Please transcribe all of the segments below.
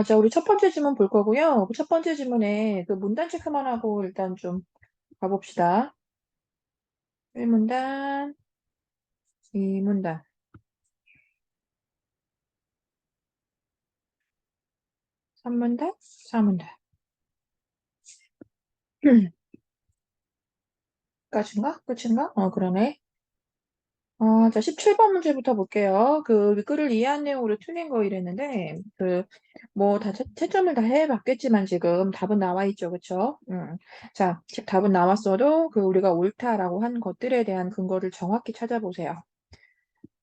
자, 우리 첫 번째 지문 볼 거고요. 그 첫 번째 지문에 그 문단 체크만 하고 일단 좀 가봅시다. 1문단, 2문단, 3문단, 4문단. 끝인가? 끝인가? 그러네. 자, 17번 문제부터 볼게요. 그 글을 이해한 내용으로 틀린 거 이랬는데, 뭐, 다 채점을 다 해봤겠지만 지금 답은 나와 있죠. 그쵸? 자, 답은 나왔어도 우리가 옳다라고 한 것들에 대한 근거를 정확히 찾아보세요.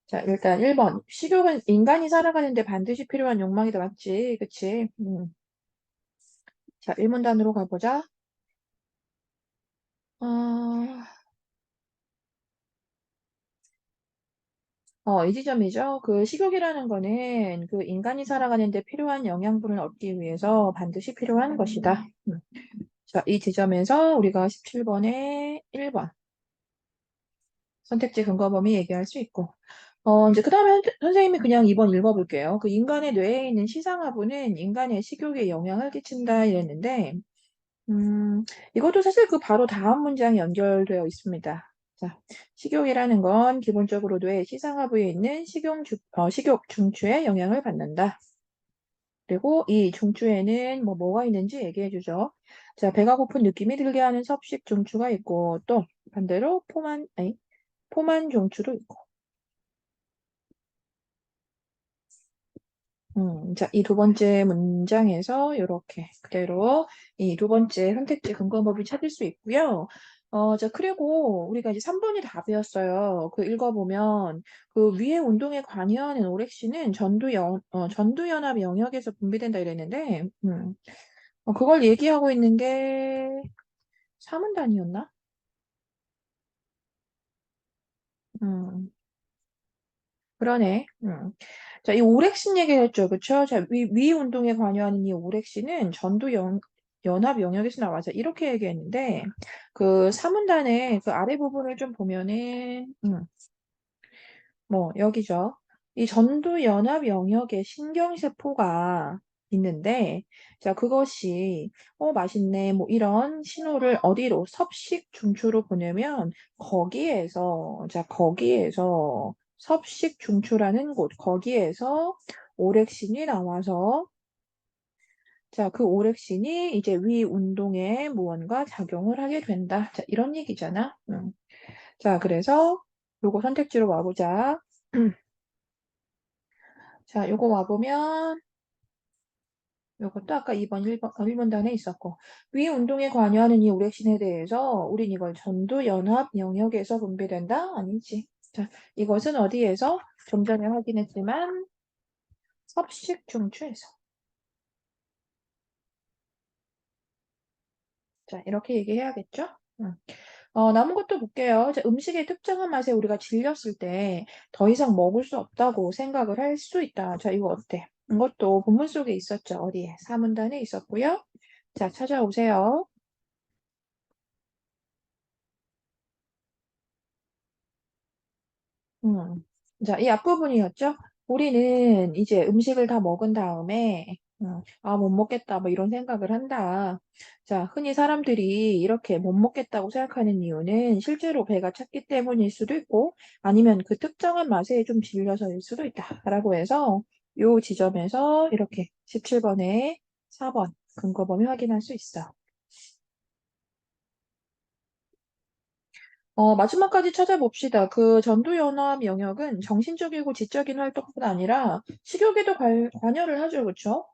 자, 일단 1번. 식욕은 인간이 살아가는데 반드시 필요한 욕망이다. 맞지? 그치? 자, 1문단으로 가보자. 어, 이 지점이죠. 그 식욕이라는 거는 그 인간이 살아가는데 필요한 영양분을 얻기 위해서 반드시 필요한 것이다. 자, 이 지점에서 우리가 17번에 1번 선택지 근거 범위 얘기할 수 있고. 이제 그 다음에 선생님이 그냥 2번 읽어볼게요. 그 인간의 뇌에 있는 시상하부는 인간의 식욕에 영향을 끼친다 이랬는데, 이것도 사실 그 바로 다음 문장이 연결되어 있습니다. 자, 식욕이라는 건 기본적으로 뇌 시상하부에 있는 식욕 중추에 영향을 받는다. 그리고 이 중추에는 뭐가 있는지 얘기해 주죠. 자, 배가 고픈 느낌이 들게 하는 섭식 중추가 있고, 또 반대로 포만 중추도 있고. 자, 이 두 번째 문장에서 이렇게 그대로 이 두 번째 선택지 근거법을 찾을 수 있고요. 자, 그리고 우리가 이제 3번이 답이었어요. 그 읽어보면 그 위의 운동에 관여하는 오렉신은 전두연합 영역에서 분비된다 이랬는데, 그걸 얘기하고 있는 게 3문단이었나? 음, 그러네. 자, 이 오렉신 얘기했죠. 그쵸? 자, 위 운동에 관여하는 이 오렉신은 연합 영역에서 나와서 이렇게 얘기했는데, 그 사문단의 그 아래 부분을 좀 보면은, 뭐, 여기죠. 이 전두 연합 영역에 신경세포가 있는데, 자, 그것이, 맛있네, 뭐, 이런 신호를 어디로, 섭식 중추로 보내면, 거기에서, 섭식 중추라는 곳, 거기에서 오렉신이 나와서, 자, 그 오렉신이 이제 위 운동에 무언가 작용을 하게 된다. 자, 이런 얘기잖아. 자, 그래서 요거 선택지로 와보자. 자, 요거 와보면, 요것도 아까 2번, 1번, 1번단에 있었고, 위 운동에 관여하는 이 오렉신에 대해서 우린 이걸 전두연합 영역에서 분비된다? 아니지. 자, 이것은 어디에서? 좀 전에 확인했지만, 섭식 중추에서. 자, 이렇게 얘기해야겠죠? 음. 남은 것도 볼게요. 자, 음식의 특정한 맛에 우리가 질렸을 때 더 이상 먹을 수 없다고 생각을 할 수 있다. 자, 이거 어때? 이것도 본문 속에 있었죠. 어디에? 사문단에 있었고요. 자, 찾아오세요. 음. 자, 이 앞부분이었죠? 우리는 이제 음식을 다 먹은 다음에, 못 먹겠다, 뭐 이런 생각을 한다. 자, 흔히 사람들이 이렇게 못 먹겠다고 생각하는 이유는 실제로 배가 찼기 때문일 수도 있고, 아니면 그 특정한 맛에 좀 질려서일 수도 있다. 라고 해서, 요 지점에서 이렇게 17번에 4번 근거 범위 확인할 수 있어. 마지막까지 찾아봅시다. 그 전두연합 영역은 정신적이고 지적인 활동뿐 아니라 식욕에도 관여를 하죠. 그쵸?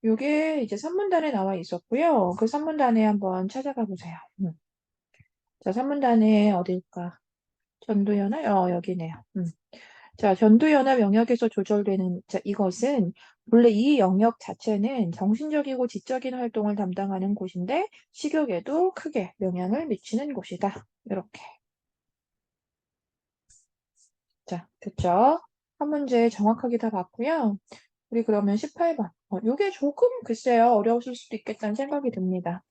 요게 이제 3문단에 나와 있었고요. 그 3문단에 한번 찾아가 보세요. 자, 3문단에 어딜까? 전두연합? 여기네요. 자, 전두연합 영역에서 조절되는, 자, 이것은 원래 이 영역 자체는 정신적이고 지적인 활동을 담당하는 곳인데 식욕에도 크게 영향을 미치는 곳이다. 이렇게. 자, 됐죠? 한 문제 정확하게 다 봤고요. 우리 그러면 18번. 요게 조금 글쎄요, 어려우실 수도 있겠다는 생각이 듭니다.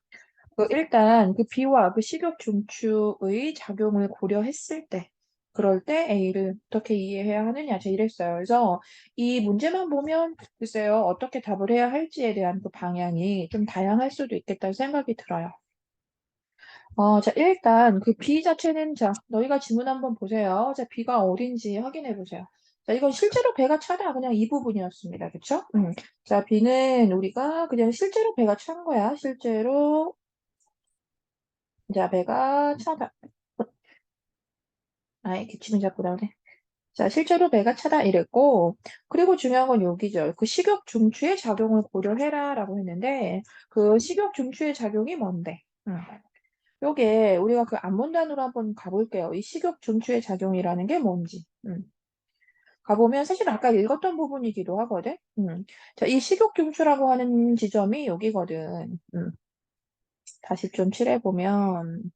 일단 그 비와 그 식욕 중추의 작용을 고려했을 때, 그럴 때 A를 어떻게 이해해야 하느냐, 제 이랬어요. 그래서 이 문제만 보면 글쎄요, 어떻게 답을 해야 할지에 대한 그 방향이 좀 다양할 수도 있겠다는 생각이 들어요. 자, 일단 그 B 자체는 자, 너희가 지문 한번 보세요. 자, B가 어딘지 확인해 보세요. 자, 이건 실제로 배가 차다. 그냥 이 부분이었습니다. 그쵸? 자, B는 우리가 그냥 실제로 배가 찬 거야. 실제로. 자, 배가 차다. 아이, 기침이 자꾸 나오네. 자, 실제로 배가 차다 이랬고, 그리고 중요한 건 여기죠. 그 식욕 중추의 작용을 고려해라 라고 했는데, 그 식욕 중추의 작용이 뭔데? 요게 우리가 그 안문단으로 한번 가볼게요. 이 식욕 중추의 작용이라는 게 뭔지. 가보면 사실 아까 읽었던 부분이기도 하거든. 자, 이 식욕 중추라고 하는 지점이 여기거든. 다시 좀 칠해보면,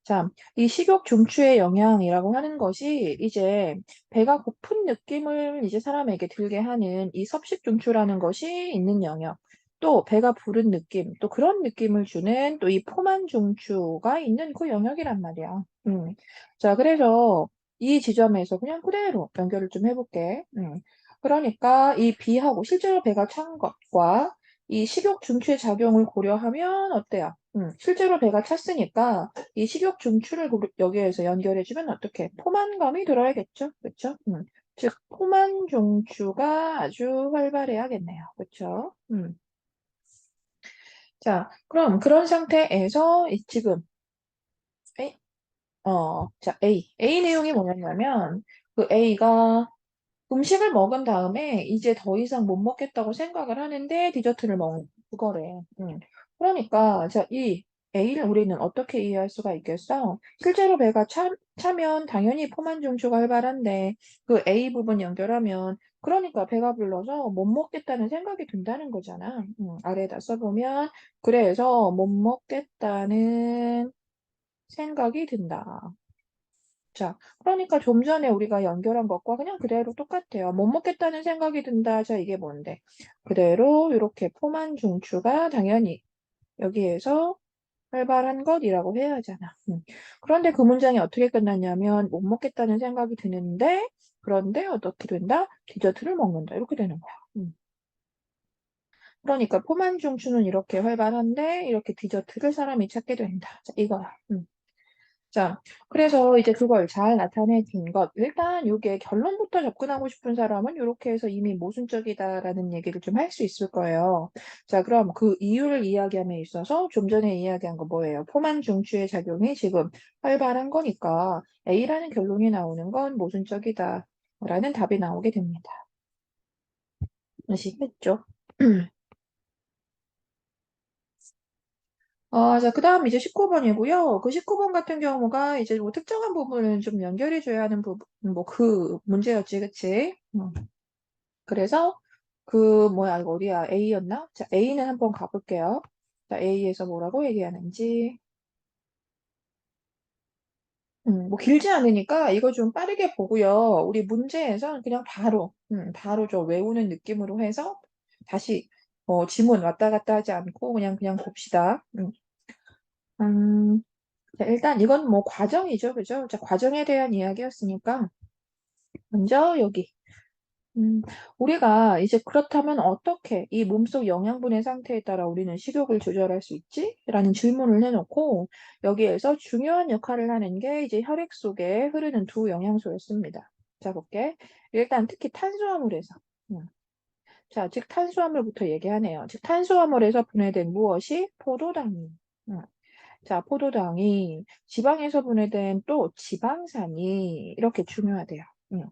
자, 이 식욕 중추의 영향이라고 하는 것이 이제 배가 고픈 느낌을 이제 사람에게 들게 하는 이 섭식 중추라는 것이 있는 영역. 또 배가 부른 느낌, 또 그런 느낌을 주는 또 이 포만 중추가 있는 그 영역이란 말이야. 자, 그래서 이 지점에서 그냥 그대로 연결을 좀 해볼게. 그러니까 이 B하고 실제로 배가 찬 것과 이 식욕 중추의 작용을 고려하면 어때요? 실제로 배가 찼으니까 이 식욕 중추를 여기에서 연결해주면 어떻게? 포만감이 들어야겠죠? 그쵸? 즉, 포만 중추가 아주 활발해야겠네요. 그쵸? 자, 그럼 그런 상태에서 지금, A, 자, A 내용이 뭐였냐면, 그 A가 음식을 먹은 다음에 이제 더 이상 못 먹겠다고 생각을 하는데 디저트를 먹는 그거래. 그러니까 자, 이 A를 우리는 어떻게 이해할 수가 있겠어? 실제로 배가 차면 당연히 포만 중추가 활발한데 그 A 부분 연결하면 그러니까 배가 불러서 못 먹겠다는 생각이 든다는 거잖아. 아래에다 써보면 그래서 못 먹겠다는 생각이 든다. 자, 그러니까 좀 전에 우리가 연결한 것과 그냥 그대로 똑같아요. 못 먹겠다는 생각이 든다. 자, 이게 뭔데? 그대로 이렇게 포만 중추가 당연히 여기에서 활발한 것이라고 해야 하잖아. 그런데 그 문장이 어떻게 끝났냐면 못 먹겠다는 생각이 드는데 그런데 어떻게 된다? 디저트를 먹는다. 이렇게 되는 거야. 그러니까 포만 중추는 이렇게 활발한데 이렇게 디저트를 사람이 찾게 된다. 자, 이거야. 자, 그래서 이제 그걸 잘 나타내준 것. 일단 이게 결론부터 접근하고 싶은 사람은 이렇게 해서 이미 모순적이다라는 얘기를 좀 할 수 있을 거예요. 자, 그럼 그 이유를 이야기함에 있어서 좀 전에 이야기한 거 뭐예요? 포만 중추의 작용이 지금 활발한 거니까 A라는 결론이 나오는 건 모순적이다. 라는 답이 나오게 됩니다. 아시겠죠? 자, 그 다음 이제 19번이고요. 그 19번 같은 경우가 이제 뭐 특정한 부분을 좀 연결해줘야 하는 부분, 뭐 그 문제였지, 그치? 그래서 그 뭐야, 이거 어디야? A였나? 자, A는 한번 가볼게요. 자, A에서 뭐라고 얘기하는지. 뭐 길지 않으니까 이거 좀 빠르게 보고요. 우리 문제에선 그냥 바로 좀 외우는 느낌으로 해서 다시 지문 왔다 갔다 하지 않고 그냥 봅시다. 음, 자, 일단 이건 뭐 과정이죠. 그죠? 자, 과정에 대한 이야기였으니까 먼저 여기 우리가 이제 그렇다면 어떻게 이 몸속 영양분의 상태에 따라 우리는 식욕을 조절할 수 있지? 라는 질문을 해놓고 여기에서 중요한 역할을 하는 게 이제 혈액 속에 흐르는 두 영양소였습니다. 자, 볼게. 일단 특히 탄수화물에서. 음, 자, 즉 탄수화물부터 얘기하네요. 즉 탄수화물에서 분해된 무엇이? 포도당이. 음, 자, 포도당이 지방에서 분해된 또 지방산이 이렇게 중요하대요. 음.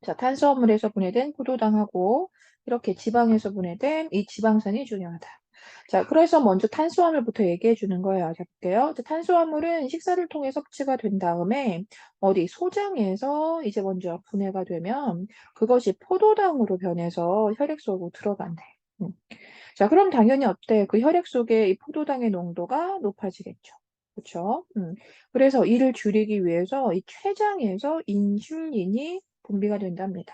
자, 탄수화물에서 분해된 포도당하고 이렇게 지방에서 분해된 이 지방산이 중요하다. 자, 그래서 먼저 탄수화물부터 얘기해 주는 거예요. 자, 볼게요. 자, 탄수화물은 식사를 통해 섭취가 된 다음에 어디 소장에서 이제 먼저 분해가 되면 그것이 포도당으로 변해서 혈액 속으로 들어간대. 음. 자, 그럼 당연히 어때? 그 혈액 속에 이 포도당의 농도가 높아지겠죠. 그렇죠? 그래서 이를 줄이기 위해서 이 췌장에서 인슐린이 분비가 된답니다.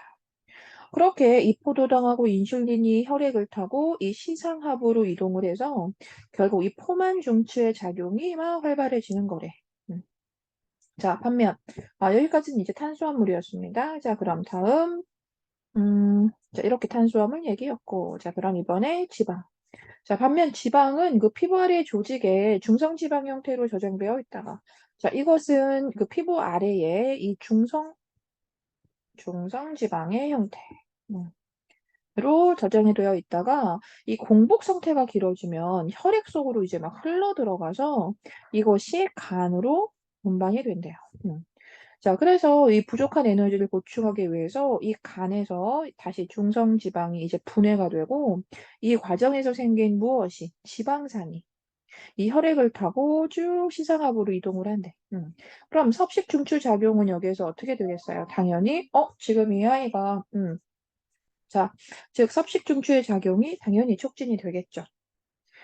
그렇게 이 포도당하고 인슐린이 혈액을 타고 이 시상하부로 이동을 해서 결국 이 포만 중추의 작용이 막 활발해지는 거래. 음. 자, 반면, 여기까지는 이제 탄수화물이었습니다. 자, 그럼 다음, 자, 이렇게 탄수화물 얘기였고, 자, 그럼 이번에 지방. 자, 반면 지방은 그 피부 아래 조직에 중성지방 형태로 저장되어 있다가, 자, 이것은 그 피부 아래에 이 중성지방의 형태. 로 저장이 되어 있다가 이 공복 상태가 길어지면 혈액 속으로 이제 막 흘러 들어가서 이것이 간으로 운반이 된대요. 자, 그래서 이 부족한 에너지를 보충하기 위해서 이 간에서 다시 중성 지방이 이제 분해가 되고 이 과정에서 생긴 무엇이 지방산이 이 혈액을 타고 쭉 시상하부로 이동을 한대. 그럼 섭식 중추 작용은 여기에서 어떻게 되겠어요? 당연히 지금 이 아이가 자, 즉 섭식 중추의 작용이 당연히 촉진이 되겠죠.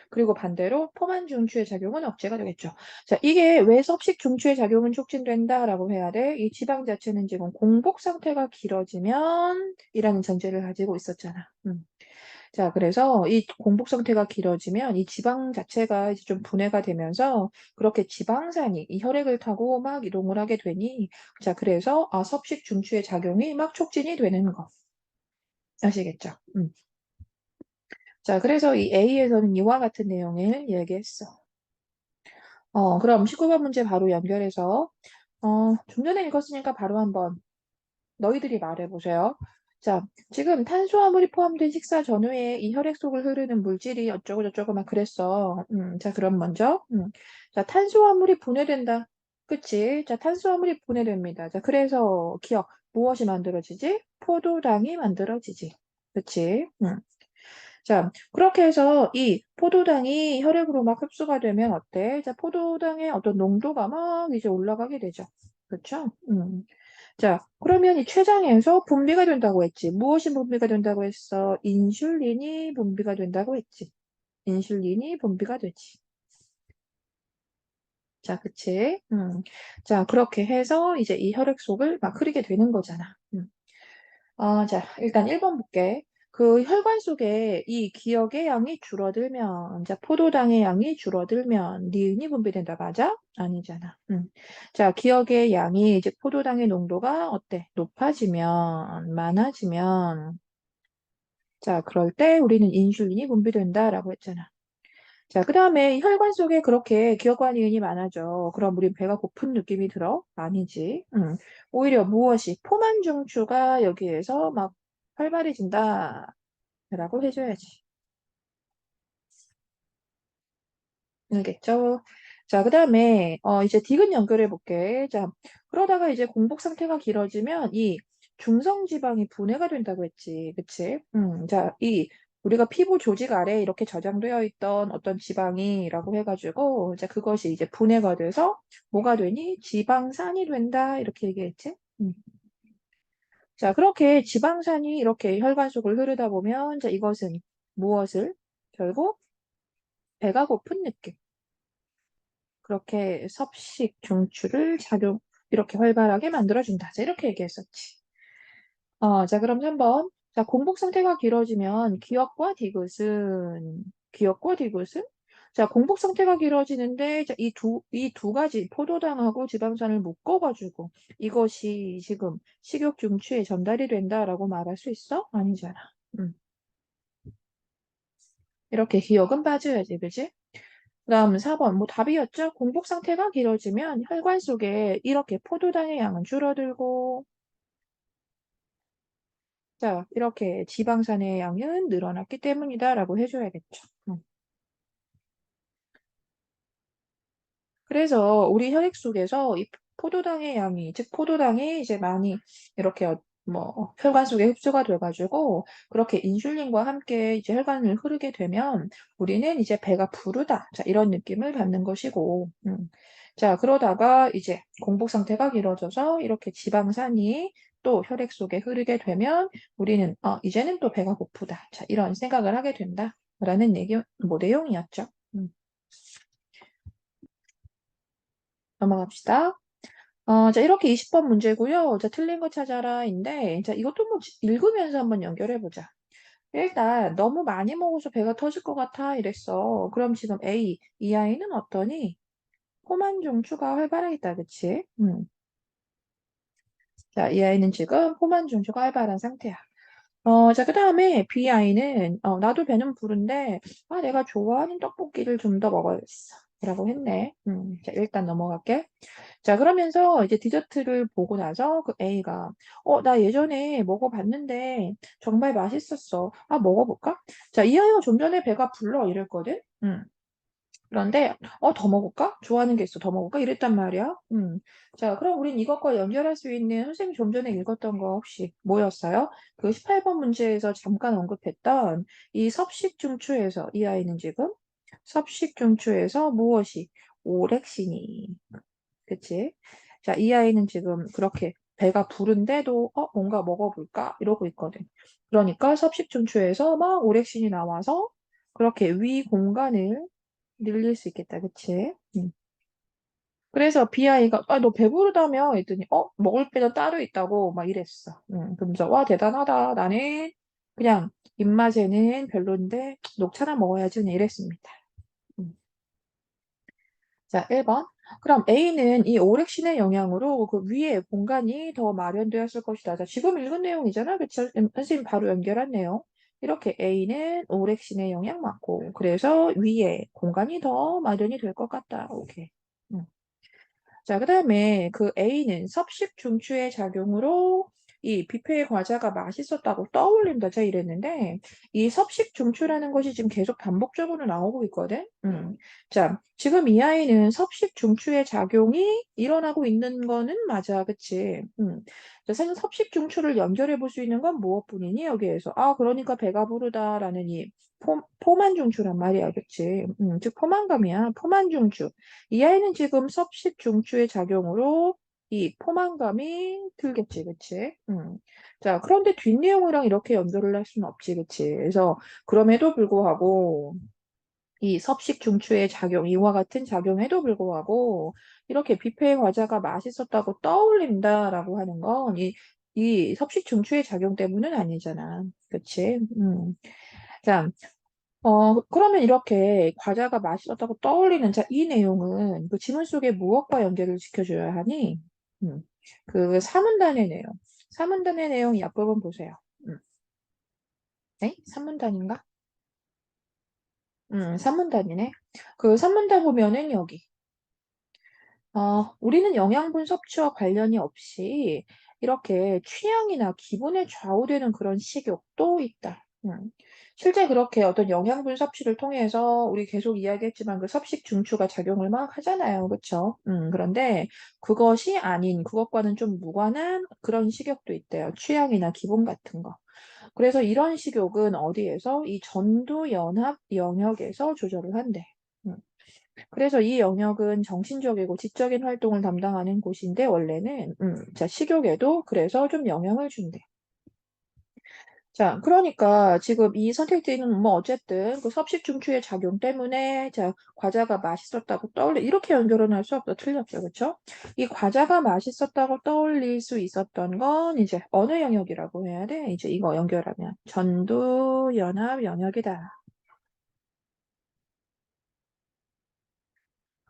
그리고 반대로 포만 중추의 작용은 억제가 되겠죠. 자, 이게 왜 섭식 중추의 작용은 촉진된다라고 해야 돼? 이 지방 자체는 지금 공복 상태가 길어지면 이라는 전제를 가지고 있었잖아. 자, 그래서 이 공복 상태가 길어지면 이 지방 자체가 이제 좀 분해가 되면서 그렇게 지방산이 이 혈액을 타고 막 이동을 하게 되니 자, 그래서 섭식 중추의 작용이 막 촉진이 되는 거. 아시겠죠? 자, 그래서 이 A에서는 이와 같은 내용을 얘기했어. 그럼 19번 문제 바로 연결해서, 좀 전에 읽었으니까 바로 한번 너희들이 말해보세요. 자, 지금 탄수화물이 포함된 식사 전후에 이 혈액 속을 흐르는 물질이 어쩌고저쩌고 막 그랬어. 자, 그럼 먼저, 자, 탄수화물이 분해된다. 그치? 자, 탄수화물이 분해됩니다. 자, 그래서 기억, 무엇이 만들어지지? 포도당이 만들어지지. 그치? 자, 그렇게 해서 이 포도당이 혈액으로 막 흡수가 되면 어때? 자, 포도당의 어떤 농도가 막 이제 올라가게 되죠. 그렇죠? 자, 그러면 이 췌장에서 분비가 된다고 했지. 무엇이 분비가 된다고 했어? 인슐린이 분비가 된다고 했지. 인슐린이 분비가 되지. 자, 그치? 자, 그렇게 해서 이제 이 혈액 속을 막 흐르게 되는 거잖아. 자, 일단 1번 볼게. 그 혈관 속에 이 기억의 양이 줄어들면, 자, 포도당의 양이 줄어들면 니은이 분비된다. 맞아? 아니잖아. 자, 기억의 양이 이제 포도당의 농도가 어때? 높아지면, 많아지면, 자, 그럴 때 우리는 인슐린이 분비된다라고 했잖아. 자, 그 다음에 혈관 속에 그렇게 기억관이은이 많아져. 그럼 우린 배가 고픈 느낌이 들어? 아니지. 오히려 무엇이 포만 중추가 여기에서 막 활발해진다. 라고 해줘야지. 알겠죠? 자, 그 다음에 이제 디귿 연결해 볼게. 자, 그러다가 이제 공복 상태가 길어지면 이 중성지방이 분해가 된다고 했지. 그치? 자, 이 우리가 피부 조직 아래에 이렇게 저장되어 있던 어떤 지방이라고 해가지고 이제 그것이 이제 분해가 돼서 뭐가 되니? 지방산이 된다. 이렇게 얘기했지? 자, 그렇게 지방산이 이렇게 혈관 속을 흐르다 보면 자, 이것은 무엇을? 결국 배가 고픈 느낌. 그렇게 섭식 중추를 작용 이렇게 활발하게 만들어준다. 자, 이렇게 얘기했었지. 자, 그럼 3번. 자, 공복 상태가 길어지면 기억과 디귿은 자, 공복 상태가 길어지는데 자, 이 두 가지 포도당하고 지방산을 묶어가지고 이것이 지금 식욕 중추에 전달이 된다라고 말할 수 있어? 아니잖아. 음. 이렇게 기억은 빠져야지, 그지? 그다음 4번 뭐 답이었죠? 공복 상태가 길어지면 혈관 속에 이렇게 포도당의 양은 줄어들고 자 이렇게 지방산의 양은 늘어났기 때문이다라고 해줘야겠죠. 그래서 우리 혈액 속에서 이 포도당의 양이 즉 포도당이 이제 많이 이렇게 뭐 혈관 속에 흡수가 돼가지고 그렇게 인슐린과 함께 이제 혈관을 흐르게 되면 우리는 이제 배가 부르다 자 이런 느낌을 받는 것이고 자 그러다가 이제 공복 상태가 길어져서 이렇게 지방산이 또 혈액 속에 흐르게 되면 우리는 이제는 또 배가 고프다 자 이런 생각을 하게 된다라는 얘기 뭐 내용이었죠. 넘어갑시다. 자, 이렇게 20번 문제고요. 자, 틀린 거 찾아라인데, 자, 이것도 뭐 읽으면서 한번 연결해보자. 일단, 너무 많이 먹어서 배가 터질 것 같아. 이랬어. 그럼 지금 A, 이 아이는 어떠니? 포만 중추가 활발하겠다, 그치? 자, 이 아이는 지금 포만 중추가 활발한 상태야. 자, 그 다음에 B 아이는, 나도 배는 부른데, 내가 좋아하는 떡볶이를 좀 더 먹어야겠어. 라고 했네. 자, 일단 넘어갈게. 자, 그러면서 이제 디저트를 보고 나서 그 A가, 나 예전에 먹어봤는데 정말 맛있었어. 먹어볼까? 자, 이 아이가 좀 전에 배가 불러 이랬거든? 그런데, 더 먹을까? 좋아하는 게 있어. 더 먹을까? 이랬단 말이야. 자, 그럼 우린 이것과 연결할 수 있는 선생님이 좀 전에 읽었던 거 혹시 뭐였어요? 그 18번 문제에서 잠깐 언급했던 이 섭식중추에서 이 아이는 지금 섭식중추에서 무엇이? 오렉신이. 그치? 자, 이 아이는 지금 그렇게 배가 부른데도 뭔가 먹어볼까? 이러고 있거든. 그러니까 섭식중추에서 막 오렉신이 나와서 그렇게 위 공간을 늘릴 수 있겠다. 그치? 그래서 비아이가 너 배부르다며 했더니 먹을 배는 따로 있다고 막 이랬어. 그러면서 와 대단하다. 나는 그냥 입맛에는 별론데 녹차나 먹어야지 그냥 이랬습니다. 음. 자, 1번. 그럼 A는 이 오렉신의 영향으로 그 위에 공간이 더 마련되었을 것이다. 자, 지금 읽은 내용이잖아. 그치? 선생님 바로 연결한 내용. 이렇게 A는 오렉신의 영향 맞고, 그래서 위에 공간이 더 마련이 될 것 같다. 오케이. 음. 자, 그 다음에 그 A는 섭식 중추의 작용으로 이 뷔페의 과자가 맛있었다고 떠올린다. 자, 이랬는데, 이 섭식 중추라는 것이 지금 계속 반복적으로 나오고 있거든? 자, 지금 이 아이는 섭식 중추의 작용이 일어나고 있는 거는 맞아. 그치? 자, 사실 섭식 중추를 연결해 볼 수 있는 건 무엇뿐이니? 여기에서. 그러니까 배가 부르다라는 이 포만 중추란 말이야. 그치? 즉, 포만감이야. 포만 중추. 이 아이는 지금 섭식 중추의 작용으로 이 포만감이 들겠지, 그치? 자, 그런데 뒷내용이랑 이렇게 연결을 할 수는 없지, 그치? 그래서 그럼에도 불구하고 이 섭식 중추의 작용, 이와 같은 작용에도 불구하고 이렇게 뷔페 과자가 맛있었다고 떠올린다라고 하는 건 이 섭식 중추의 작용 때문은 아니잖아, 그치? 자, 그러면 이렇게 과자가 맛있었다고 떠올리는 자, 이 내용은 그 지문 속에 무엇과 연결을 시켜줘야 하니? 음, 그 사문단의 내용. 사문단의 내용 이 앞부분 보세요. 네? 사문단인가? 사문단이네. 그 사문단 보면은 여기. 우리는 영양분 섭취와 관련이 없이 이렇게 취향이나 기분에 좌우되는 그런 식욕도 있다. 실제 그렇게 어떤 영양분 섭취를 통해서 우리 계속 이야기했지만 그 섭식 중추가 작용을 막 하잖아요. 그렇죠? 그런데 그것이 아닌 그것과는 좀 무관한 그런 식욕도 있대요. 취향이나 기분 같은 거. 그래서 이런 식욕은 어디에서? 이 전두연합 영역에서 조절을 한대. 음. 그래서 이 영역은 정신적이고 지적인 활동을 담당하는 곳인데 원래는 자 식욕에도 그래서 좀 영향을 준대. 자, 그러니까 지금 이 선택지는 뭐 어쨌든 그 섭식 중추의 작용 때문에 자 과자가 맛있었다고 떠올리 이렇게 연결은 할 수 없어 틀렸죠, 그렇죠? 이 과자가 맛있었다고 떠올릴 수 있었던 건 이제 어느 영역이라고 해야 돼? 이제 이거 연결하면 전두연합 영역이다.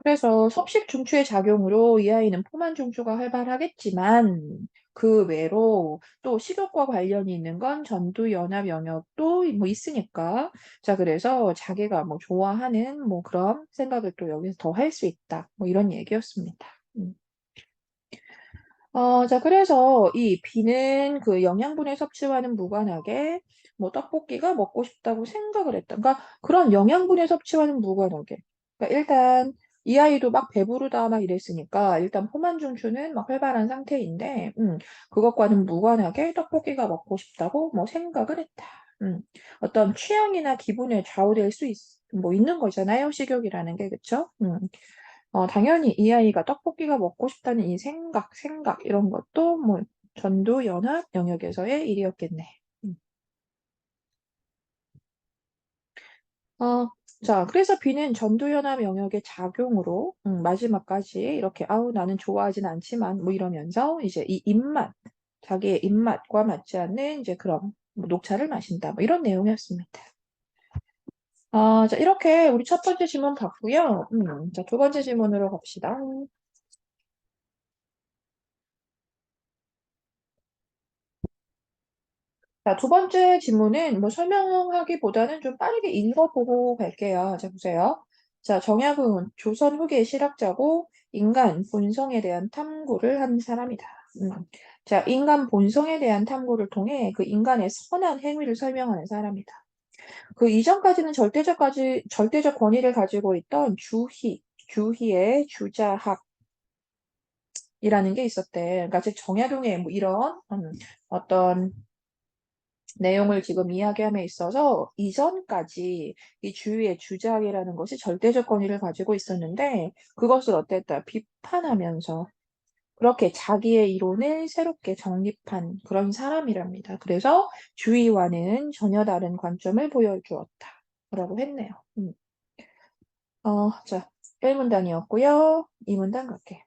그래서 섭식 중추의 작용으로 이 아이는 포만 중추가 활발하겠지만 그 외로 또 식욕과 관련이 있는 건 전두연합 영역도 뭐 있으니까 자 그래서 자기가 뭐 좋아하는 뭐 그런 생각을 또 여기서 더 할 수 있다 뭐 이런 얘기였습니다. 음. 자, 그래서 이 B는 그 영양분의 섭취와는 무관하게 뭐 떡볶이가 먹고 싶다고 생각을 했다. 그러니까 그런 영양분의 섭취와는 무관하게. 그러니까 일단 이 아이도 막 배부르다 막 이랬으니까 일단 포만 중추는 막 활발한 상태인데, 그것과는 무관하게 떡볶이가 먹고 싶다고 뭐 생각을 했다. 어떤 취향이나 기분에 좌우될 수 뭐 있는 거잖아요. 식욕이라는 게 그쵸? 당연히 이 아이가 떡볶이가 먹고 싶다는 이 생각 이런 것도 뭐 전두연합 영역에서의 일이었겠네. 음. 어, 자, 그래서 B는 전두연합 영역의 작용으로 마지막까지 이렇게 아우 나는 좋아하진 않지만 뭐 이러면서 이제 이 입맛, 자기의 입맛과 맞지 않는 이제 그런 뭐 녹차를 마신다 뭐 이런 내용이었습니다. 자, 이렇게 우리 첫 번째 질문 봤고요. 자, 두 번째 질문으로 갑시다. 자, 두 번째 질문은 뭐 설명하기보다는 좀 빠르게 읽어보고 갈게요. 자, 보세요. 자, 정약용은 조선 후기의 실학자고 인간 본성에 대한 탐구를 한 사람이다. 음. 자, 인간 본성에 대한 탐구를 통해 그 인간의 선한 행위를 설명하는 사람이다. 그 이전까지는 절대적 권위를 가지고 있던 주희의 주자학이라는 게 있었대. 그러니까 즉 정약용의 뭐 이런 어떤 내용을 지금 이야기함에 있어서 이전까지 이 주위의 주작이라는 것이 절대적 권위를 가지고 있었는데 그것을 어땠다? 비판하면서 그렇게 자기의 이론을 새롭게 정립한 그런 사람이랍니다. 그래서 주위와는 전혀 다른 관점을 보여주었다. 라고 했네요. 자, 1문단이었고요. 2문단 갈게.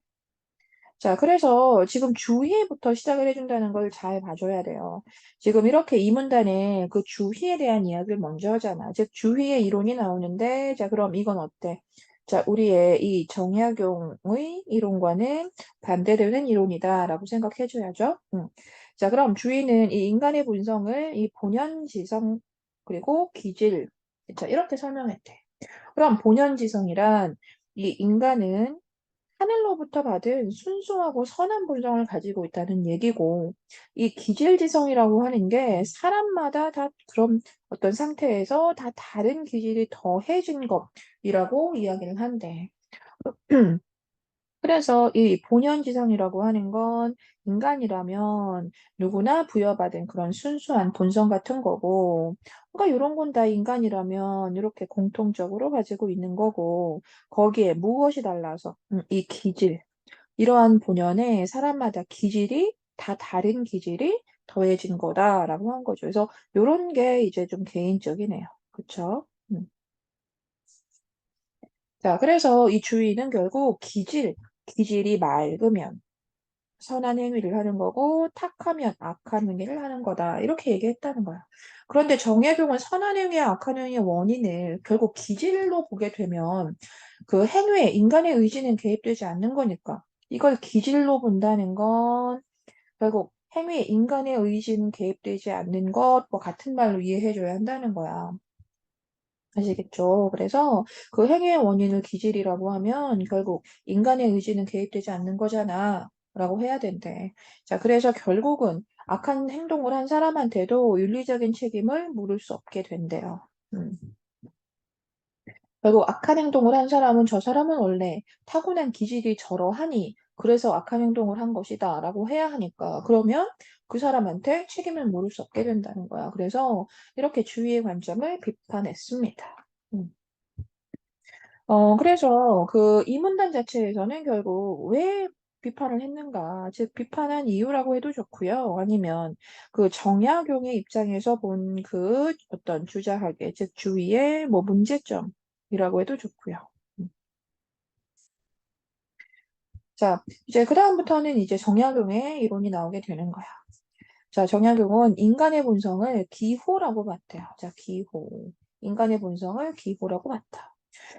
자, 그래서 지금 주희부터 시작을 해준다는 걸 잘 봐줘야 돼요. 지금 이렇게 이 문단에 그 주희에 대한 이야기를 먼저 하잖아. 즉, 주희의 이론이 나오는데, 자, 그럼 이건 어때? 자, 우리의 이 정약용의 이론과는 반대되는 이론이다라고 생각해줘야죠. 자, 그럼 주희는 이 인간의 본성을 이 본연지성 그리고 기질, 자, 이렇게 설명했대. 그럼 본연지성이란 이 인간은 하늘로부터 받은 순수하고 선한 본성을 가지고 있다는 얘기고, 이 기질지성이라고 하는 게 사람마다 다 그런 어떤 상태에서 다 다른 기질이 더해진 것이라고 이야기를 한대. 그래서 이 본연지성이라고 하는 건 인간이라면 누구나 부여받은 그런 순수한 본성 같은 거고, 그러니까 이런 건 다 인간이라면 이렇게 공통적으로 가지고 있는 거고, 거기에 무엇이 달라서 이 기질, 이러한 본연에 사람마다 기질이 다 다른 기질이 더해진 거다라고 한 거죠. 그래서 요런 게 이제 좀 개인적이네요. 그쵸? 자, 그래서 이 주의는 결국 기질이 맑으면 선한 행위를 하는 거고 탁하면 악한 행위를 하는 거다. 이렇게 얘기했다는 거야. 그런데 정약용은 선한 행위와 악한 행위의 원인을 결국 기질로 보게 되면 그 행위에 인간의 의지는 개입되지 않는 거니까 이걸 기질로 본다는 건 결국 행위에 인간의 의지는 개입되지 않는 것과 같은 말로 이해해줘야 한다는 거야. 아시겠죠? 그래서 그 행위의 원인을 기질이라고 하면 결국 인간의 의지는 개입되지 않는 거잖아. 라고 해야 된대. 자, 그래서 결국은 악한 행동을 한 사람한테도 윤리적인 책임을 물을 수 없게 된대요. 음. 결국 악한 행동을 한 사람은 저 사람은 원래 타고난 기질이 저러하니 그래서 악한 행동을 한 것이다 라고 해야 하니까 그러면 그 사람한테 책임을 물을 수 없게 된다는 거야. 그래서 이렇게 주위의 관점을 비판했습니다. 음. 그래서 그 이 문단 자체에서는 결국 왜 비판을 했는가, 즉 비판한 이유라고 해도 좋고요. 아니면 그 정약용의 입장에서 본 그 어떤 주자학의, 즉 주위의 뭐 문제점이라고 해도 좋고요. 음. 자, 이제 그다음부터는 이제 정약용의 이론이 나오게 되는 거야. 자, 정약용은 인간의 본성을 기호라고 봤대요. 자, 기호. 인간의 본성을 기호라고 봤다.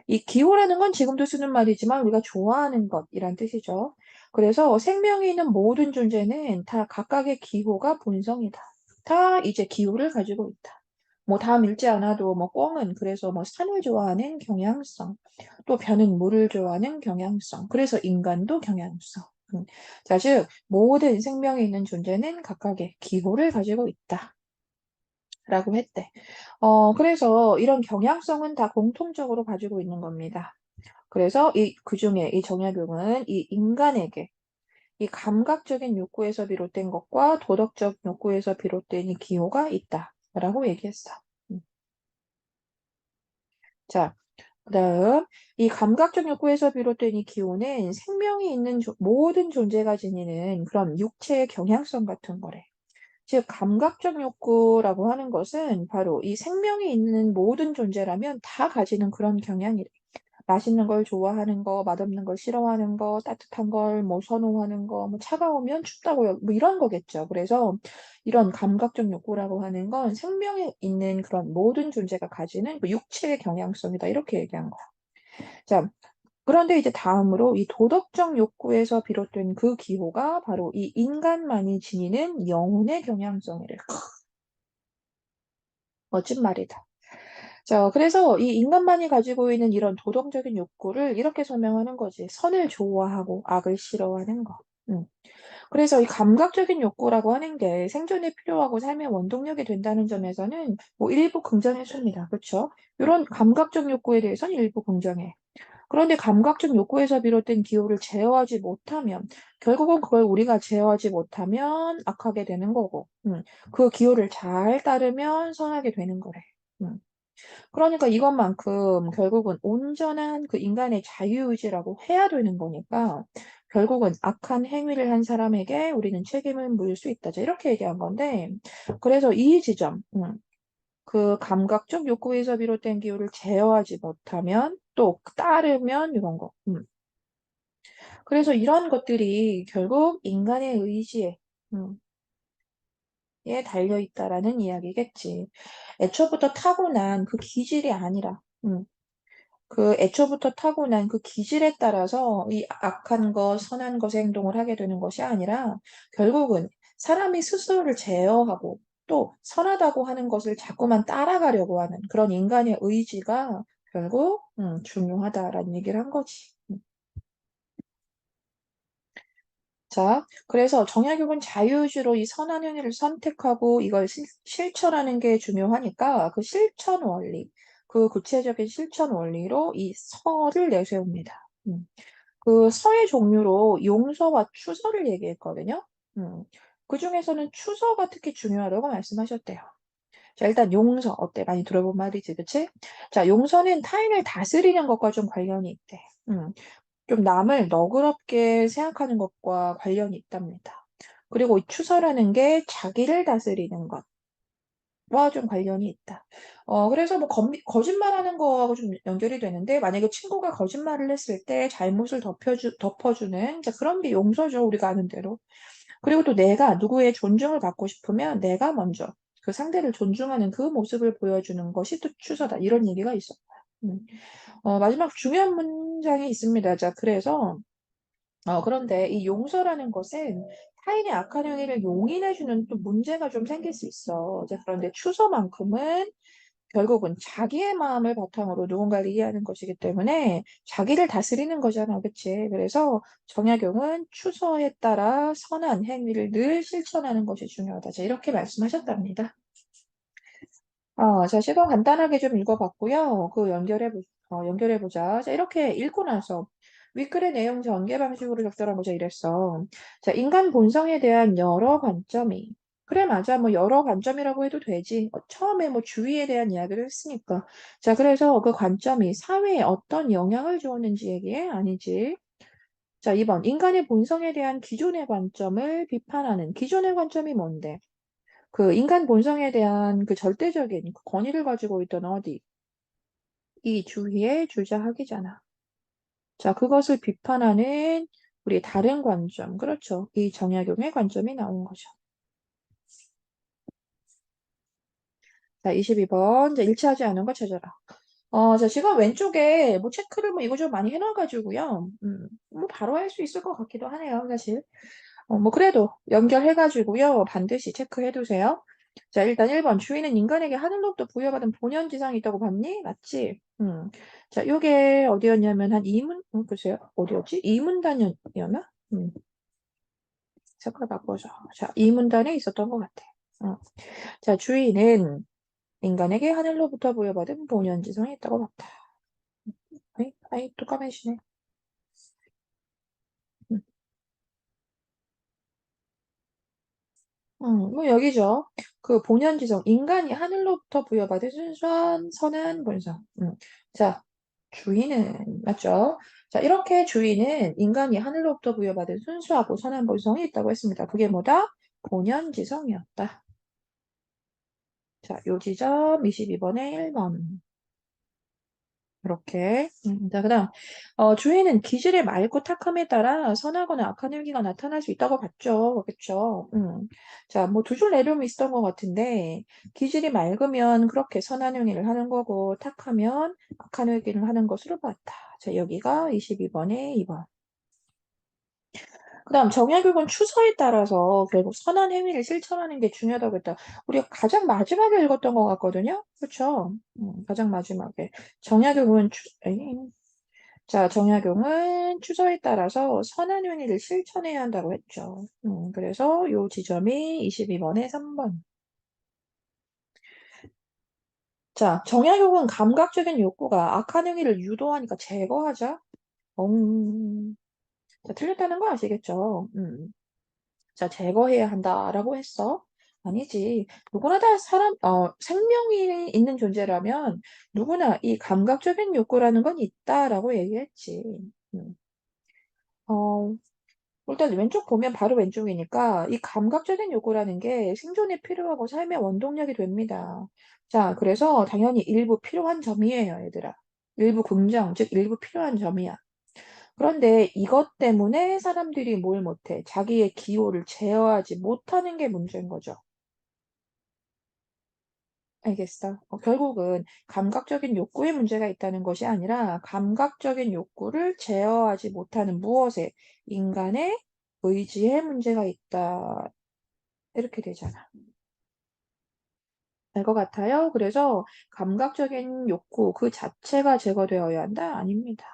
이 기호라는 건 지금도 쓰는 말이지만 우리가 좋아하는 것이란 뜻이죠. 그래서 생명이 있는 모든 존재는 다 각각의 기호가 본성이다. 다 이제 기호를 가지고 있다. 뭐 다음 읽지 않아도 뭐 꿩은 그래서 뭐 산을 좋아하는 경향성, 또 변은 물을 좋아하는 경향성, 그래서 인간도 경향성. 자, 즉 모든 생명이 있는 존재는 각각의 기호를 가지고 있다. 라고 했대. 그래서 이런 경향성은 다 공통적으로 가지고 있는 겁니다. 그래서 그중에 이 정약용은 이 인간에게 이 감각적인 욕구에서 비롯된 것과 도덕적 욕구에서 비롯된 이 기호가 있다라고 얘기했어. 음. 자, 그다음 이 감각적 욕구에서 비롯된 이 기호는 생명이 있는 모든 존재가 지니는 그런 육체의 경향성 같은 거래. 즉, 감각적 욕구라고 하는 것은 바로 이 생명이 있는 모든 존재라면 다 가지는 그런 경향이래. 맛있는 걸 좋아하는 거, 맛없는 걸 싫어하는 거, 따뜻한 걸 뭐 선호하는 거, 뭐 차가우면 춥다고요. 뭐 이런 거겠죠. 그래서 이런 감각적 욕구라고 하는 건 생명에 있는 그런 모든 존재가 가지는 그 육체의 경향성이다. 이렇게 얘기한 거야. 자, 그런데 이제 다음으로 이 도덕적 욕구에서 비롯된 그 기호가 바로 이 인간만이 지니는 영혼의 경향성이래. 멋진 말이다. 자, 그래서 이 인간만이 가지고 있는 이런 도덕적인 욕구를 이렇게 설명하는 거지. 선을 좋아하고 악을 싫어하는 거. 음. 그래서 이 감각적인 욕구라고 하는 게 생존에 필요하고 삶의 원동력이 된다는 점에서는 뭐 일부 긍정해줍니다. 그렇죠? 이런 감각적 욕구에 대해서는 일부 긍정해. 그런데 감각적 욕구에서 비롯된 기호를 제어하지 못하면 결국은 그걸 우리가 제어하지 못하면 악하게 되는 거고, 그 기호를 잘 따르면 선하게 되는 거래. 음. 그러니까 이것만큼 결국은 온전한 그 인간의 자유의지라고 해야 되는 거니까 결국은 악한 행위를 한 사람에게 우리는 책임을 물을 수 있다. 자, 이렇게 얘기한 건데, 그래서 이 지점, 그 감각적 욕구에서 비롯된 기호를 제어하지 못하면 또 따르면 이런 거. 그래서 이런 것들이 결국 인간의 의지에 에 달려 있다라는 이야기겠지. 애초부터 타고난 그 기질이 아니라, 그 애초부터 타고난 그 기질에 따라서 이 악한 것, 선한 것의 행동을 하게 되는 것이 아니라 결국은 사람이 스스로를 제어하고 또 선하다고 하는 것을 자꾸만 따라가려고 하는 그런 인간의 의지가 결국 중요하다라는 얘기를 한 거지. 자, 그래서 정약용은 자유의지로 이 선한 행위를 선택하고 이걸 실천하는 게 중요하니까 그 실천 원리, 그 구체적인 실천 원리로 이 서를 내세웁니다. 그 서의 종류로 용서와 추서를 얘기했거든요. 그 중에서는 추서가 특히 중요하다고 말씀하셨대요. 자, 일단 용서 어때? 많이 들어본 말이지, 그치? 자, 용서는 타인을 다스리는 것과 좀 관련이 있대. 좀 남을 너그럽게 생각하는 것과 관련이 있답니다. 그리고 이 추서라는 게 자기를 다스리는 것과 좀 관련이 있다. 그래서 뭐 거짓말하는 거하고 좀 연결이 되는데 만약에 친구가 거짓말을 했을 때 잘못을 덮어주는 이제 그런 게 용서죠. 우리가 아는 대로. 그리고 또 내가 누구의 존중을 받고 싶으면 내가 먼저 그 상대를 존중하는 그 모습을 보여주는 것이 또 추서다. 이런 얘기가 있어요. 음. 마지막 중요한 문장이 있습니다. 자, 그래서 그런데 이 용서라는 것은 타인의 악한 행위를 용인해주는 또 문제가 좀 생길 수 있어. 이제 그런데 추서만큼은 결국은 자기의 마음을 바탕으로 누군가를 이해하는 것이기 때문에 자기를 다스리는 거잖아. 그치? 그래서 정약용은 추서에 따라 선한 행위를 늘 실천하는 것이 중요하다. 자, 이렇게 말씀하셨답니다. 자, 시도 간단하게 좀 읽어봤고요. 그 연결해보자. 자, 이렇게 읽고 나서 윗글의 내용 전개 방식으로 적절하고자 이랬어. 자, 인간 본성에 대한 여러 관점이. 그래, 맞아. 뭐, 여러 관점이라고 해도 되지. 처음에 뭐, 주의에 대한 이야기를 했으니까. 자, 그래서 그 관점이 사회에 어떤 영향을 주었는지 얘기해? 아니지. 자, 2번. 인간의 본성에 대한 기존의 관점을 비판하는 기존의 관점이 뭔데? 그 인간 본성에 대한 그 절대적인 그 권위를 가지고 있던 어디, 이 주위의 주자학이잖아. 자, 그것을 비판하는 우리 다른 관점, 그렇죠. 이 정약용의 관점이 나온 거죠. 자, 22번. 자, 일치하지 않은 거 찾아라. 자, 지금 왼쪽에 뭐 체크를 뭐 이거저거 많이 해놔가지고요. 뭐 바로 할 수 있을 것 같기도 하네요, 사실. 뭐 그래도 연결해가지고요. 반드시 체크해두세요. 자, 일단 1번. 주인은 인간에게 하늘로부터 부여받은 본연지상이 있다고 봤니? 맞지? 자, 요게 어디였냐면 한 글쎄요. 어디였지? 이문단이었나? 색깔 바꿔서. 자, 이문단에 있었던 것 같아. 자, 주인은 인간에게 하늘로부터 부여받은 본연지상이 있다고 봤다. 아이, 또 까매지네. 뭐 여기죠. 그 본연지성, 인간이 하늘로부터 부여받은 순수한 선한 본성. 자, 주인은, 맞죠? 자, 이렇게 주인은 인간이 하늘로부터 부여받은 순수하고 선한 본성이 있다고 했습니다. 그게 뭐다? 본연지성이었다. 자, 요 지점 22번에 1번. 이렇게. 자, 그다음 주의는 기질의 맑고 탁함에 따라 선하거나 악한 일기가 나타날 수 있다고 봤죠. 그렇죠? 자, 뭐 두 줄 내려오면 있었던 것 같은데 기질이 맑으면 그렇게 선한 행위를 하는 거고 탁하면 악한 일기를 하는 것으로 봤다. 자, 여기가 22번에 2번. 그다음 정약용은 추서에 따라서 결국 선한 행위를 실천하는 게 중요하다고 했다. 우리가 가장 마지막에 읽었던 것 같거든요. 그렇죠? 가장 마지막에 정약용은 자, 정약용은 추서에 따라서 선한 행위를 실천해야 한다고 했죠. 그래서 요 지점이 22번에 3번. 자, 정약용은 감각적인 욕구가 악한 행위를 유도하니까 제거하자. 자, 틀렸다는 거 아시겠죠? 자, 제거해야 한다라고 했어. 아니지. 누구나 다 생명이 있는 존재라면 누구나 이 감각적인 욕구라는 건 있다라고 얘기했지. 음. 어, 일단 왼쪽 보면 바로 왼쪽이니까 이 감각적인 욕구라는 게 생존에 필요하고 삶의 원동력이 됩니다. 자, 그래서 당연히 일부 필요한 점이에요, 얘들아. 일부 긍정, 즉 일부 필요한 점이야. 그런데 이것 때문에 사람들이 뭘 못해? 자기의 기호를 제어하지 못하는 게 문제인 거죠. 알겠어. 결국은 감각적인 욕구에 문제가 있다는 것이 아니라 감각적인 욕구를 제어하지 못하는 무엇에 인간의 의지에 문제가 있다. 이렇게 되잖아. 알 것 같아요? 그래서 감각적인 욕구 그 자체가 제거되어야 한다? 아닙니다.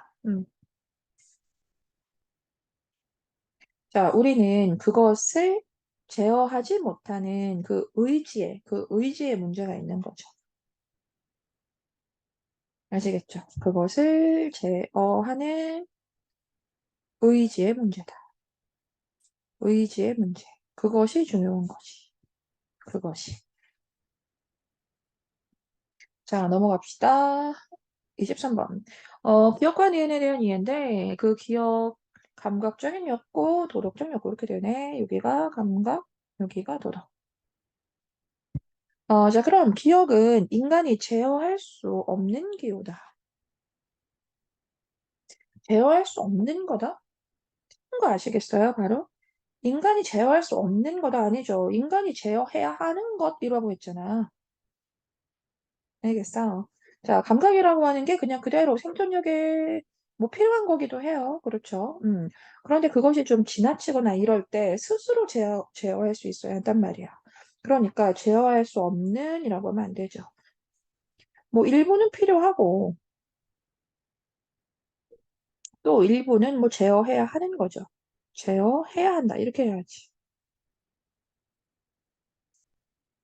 자, 우리는 그것을 제어하지 못하는 그 의지에 문제가 있는 거죠. 아시겠죠? 그것을 제어하는 의지의 문제다. 의지의 문제. 그것이 중요한 거지. 그것이. 자, 넘어갑시다. 23번. 기억과 니은에 대한 이해인데, 그 기억, 감각적인 욕구, 도덕적 욕구, 이렇게 되네. 여기가 감각, 여기가 도덕. 자, 그럼 기억은 인간이 제어할 수 없는 기호다. 제어할 수 없는 거다? 그거 아시겠어요, 바로? 인간이 제어할 수 없는 거다 아니죠. 인간이 제어해야 하는 것이라고 했잖아. 알겠어. 자, 감각이라고 하는 게 그냥 그대로 생존력에 뭐 필요한 거기도 해요. 그렇죠. 그런데 그것이 좀 지나치거나 이럴 때 스스로 제어할 수 있어야 한단 말이야. 그러니까 제어할 수 없는이라고 하면 안 되죠. 뭐 일부는 필요하고 또 일부는 뭐 제어해야 하는 거죠. 제어해야 한다. 이렇게 해야지.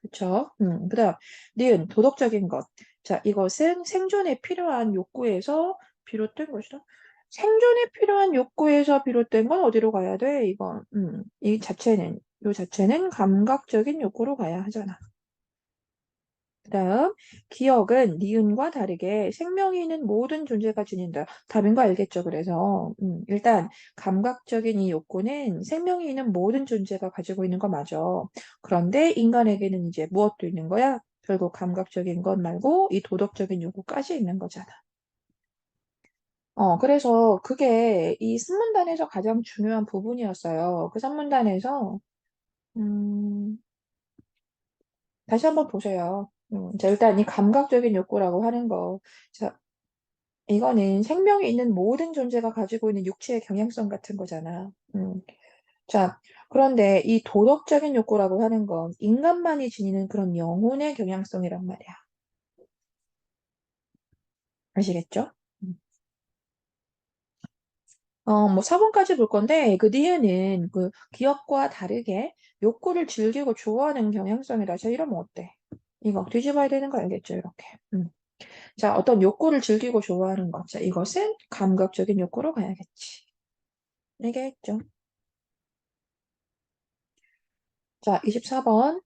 그쵸? 그다음 니은 도덕적인 것. 자, 이것은 생존에 필요한 욕구에서 비롯된 것이다. 생존에 필요한 욕구에서 비롯된 건 어디로 가야 돼? 이건 요 자체는 감각적인 욕구로 가야 하잖아. 그다음 기억은 니은과 다르게 생명이 있는 모든 존재가 지닌다. 답인 거 알겠죠? 그래서 일단 감각적인 이 욕구는 생명이 있는 모든 존재가 가지고 있는 거 맞아. 그런데 인간에게는 이제 무엇도 있는 거야? 결국 감각적인 것 말고 이 도덕적인 욕구까지 있는 거잖아. 그래서 그게 이 산문단에서 가장 중요한 부분이었어요. 그 산문단에서 음, 다시 한번 보세요. 자, 일단 이 감각적인 욕구라고 하는 거. 자, 이거는 생명이 있는 모든 존재가 가지고 있는 육체의 경향성 같은 거잖아. 자, 그런데 이 도덕적인 욕구라고 하는 건 인간만이 지니는 그런 영혼의 경향성이란 말이야. 아시겠죠? 음. 뭐 4번까지 볼 건데 그 니은은 그 기억과 다르게 욕구를 즐기고 좋아하는 경향성이다. 자, 이러면 어때? 이거 뒤집어야 되는 거 알겠죠? 이렇게. 자, 어떤 욕구를 즐기고 좋아하는 것. 자, 이것은 감각적인 욕구로 가야겠지. 알겠죠? 자, 24번.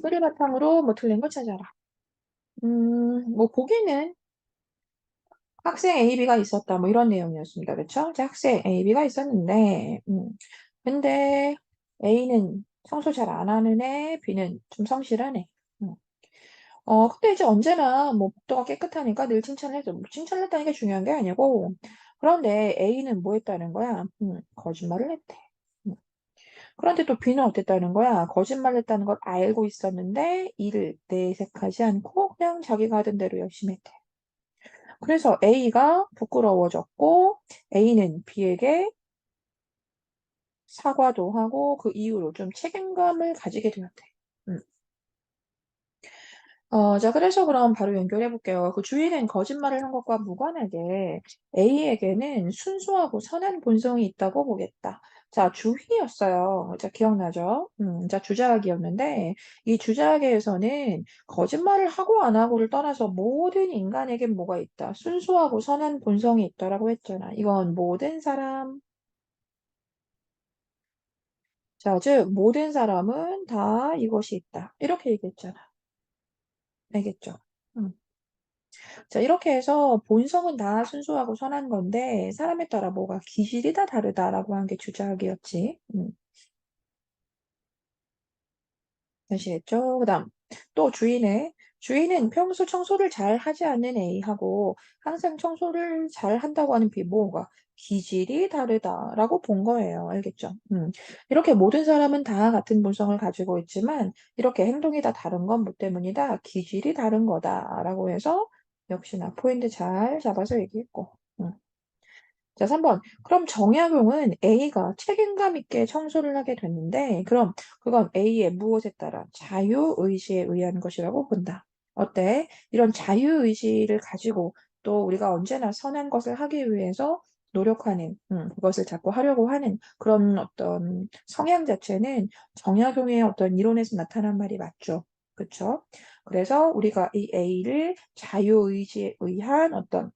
글을 바탕으로 뭐 틀린 거 찾아라. 뭐 보기는 학생 A, B가 있었다. 뭐 이런 내용이었습니다. 그쵸? 자, 학생 A, B가 있었는데, 근데 A는 청소 잘 안 하는 애, B는 좀 성실한 애. 음. 근데 이제 언제나 뭐 복도가 깨끗하니까 늘 칭찬을 해줘. 뭐 칭찬을 했다는 게 중요한 게 아니고, 그런데 A는 뭐 했다는 거야? 거짓말을 했대. 음. 그런데 또 B는 어땠다는 거야? 거짓말을 했다는 걸 알고 있었는데, 이를 내색하지 않고 그냥 자기가 하던 대로 열심히 했대. 그래서 A가 부끄러워졌고, A는 B에게 사과도 하고, 그 이후로 좀 책임감을 가지게 되었대. 음. 자, 그래서 그럼 바로 연결해 볼게요. 그 주인은 거짓말을 한 것과 무관하게 A에게는 순수하고 선한 본성이 있다고 보겠다. 자, 주희였어요. 자, 기억나죠? 자, 주자학이었는데, 이 주자학에서는 거짓말을 하고 안 하고를 떠나서 모든 인간에겐 뭐가 있다. 순수하고 선한 본성이 있다라고 했잖아. 이건 모든 사람, 자, 즉, 모든 사람은 다 이것이 있다. 이렇게 얘기했잖아. 알겠죠? 음. 자, 이렇게 해서 본성은 다 순수하고 선한 건데 사람에 따라 뭐가 기질이 다 다르다라고 한 게 주작이었지. 아시겠죠? 그다음 또 주인은 평소 청소를 잘 하지 않는 A하고 항상 청소를 잘 한다고 하는 B 뭐가 기질이 다르다라고 본 거예요. 알겠죠? 이렇게 모든 사람은 다 같은 본성을 가지고 있지만 이렇게 행동이 다 다른 건 뭐 때문이다? 기질이 다른 거다라고 해서 역시나 포인트 잘 잡아서 얘기했고. 음. 자, 3번. 그럼 정약용은 A가 책임감 있게 청소를 하게 됐는데, 그럼 그건 A의 무엇에 따라 자유의지에 의한 것이라고 본다. 어때? 이런 자유의지를 가지고 또 우리가 언제나 선한 것을 하기 위해서 노력하는, 그것을 자꾸 하려고 하는 그런 어떤 성향 자체는 정약용의 어떤 이론에서 나타난 말이 맞죠. 그쵸? 그래서 우리가 이 A를 자유의지에 의한 어떤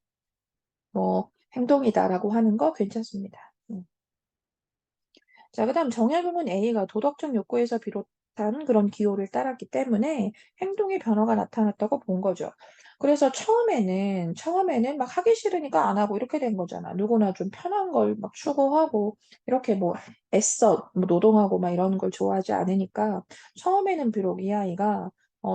뭐 행동이다라고 하는 거 괜찮습니다. 자, 그다음 정약용은 A가 도덕적 욕구에서 비롯한 그런 기호를 따랐기 때문에 행동의 변화가 나타났다고 본 거죠. 그래서 처음에는 막 하기 싫으니까 안 하고 이렇게 된 거잖아. 누구나 좀 편한 걸 막 추구하고 이렇게 뭐 애써 뭐 노동하고 막 이런 걸 좋아하지 않으니까 처음에는 비록 이 아이가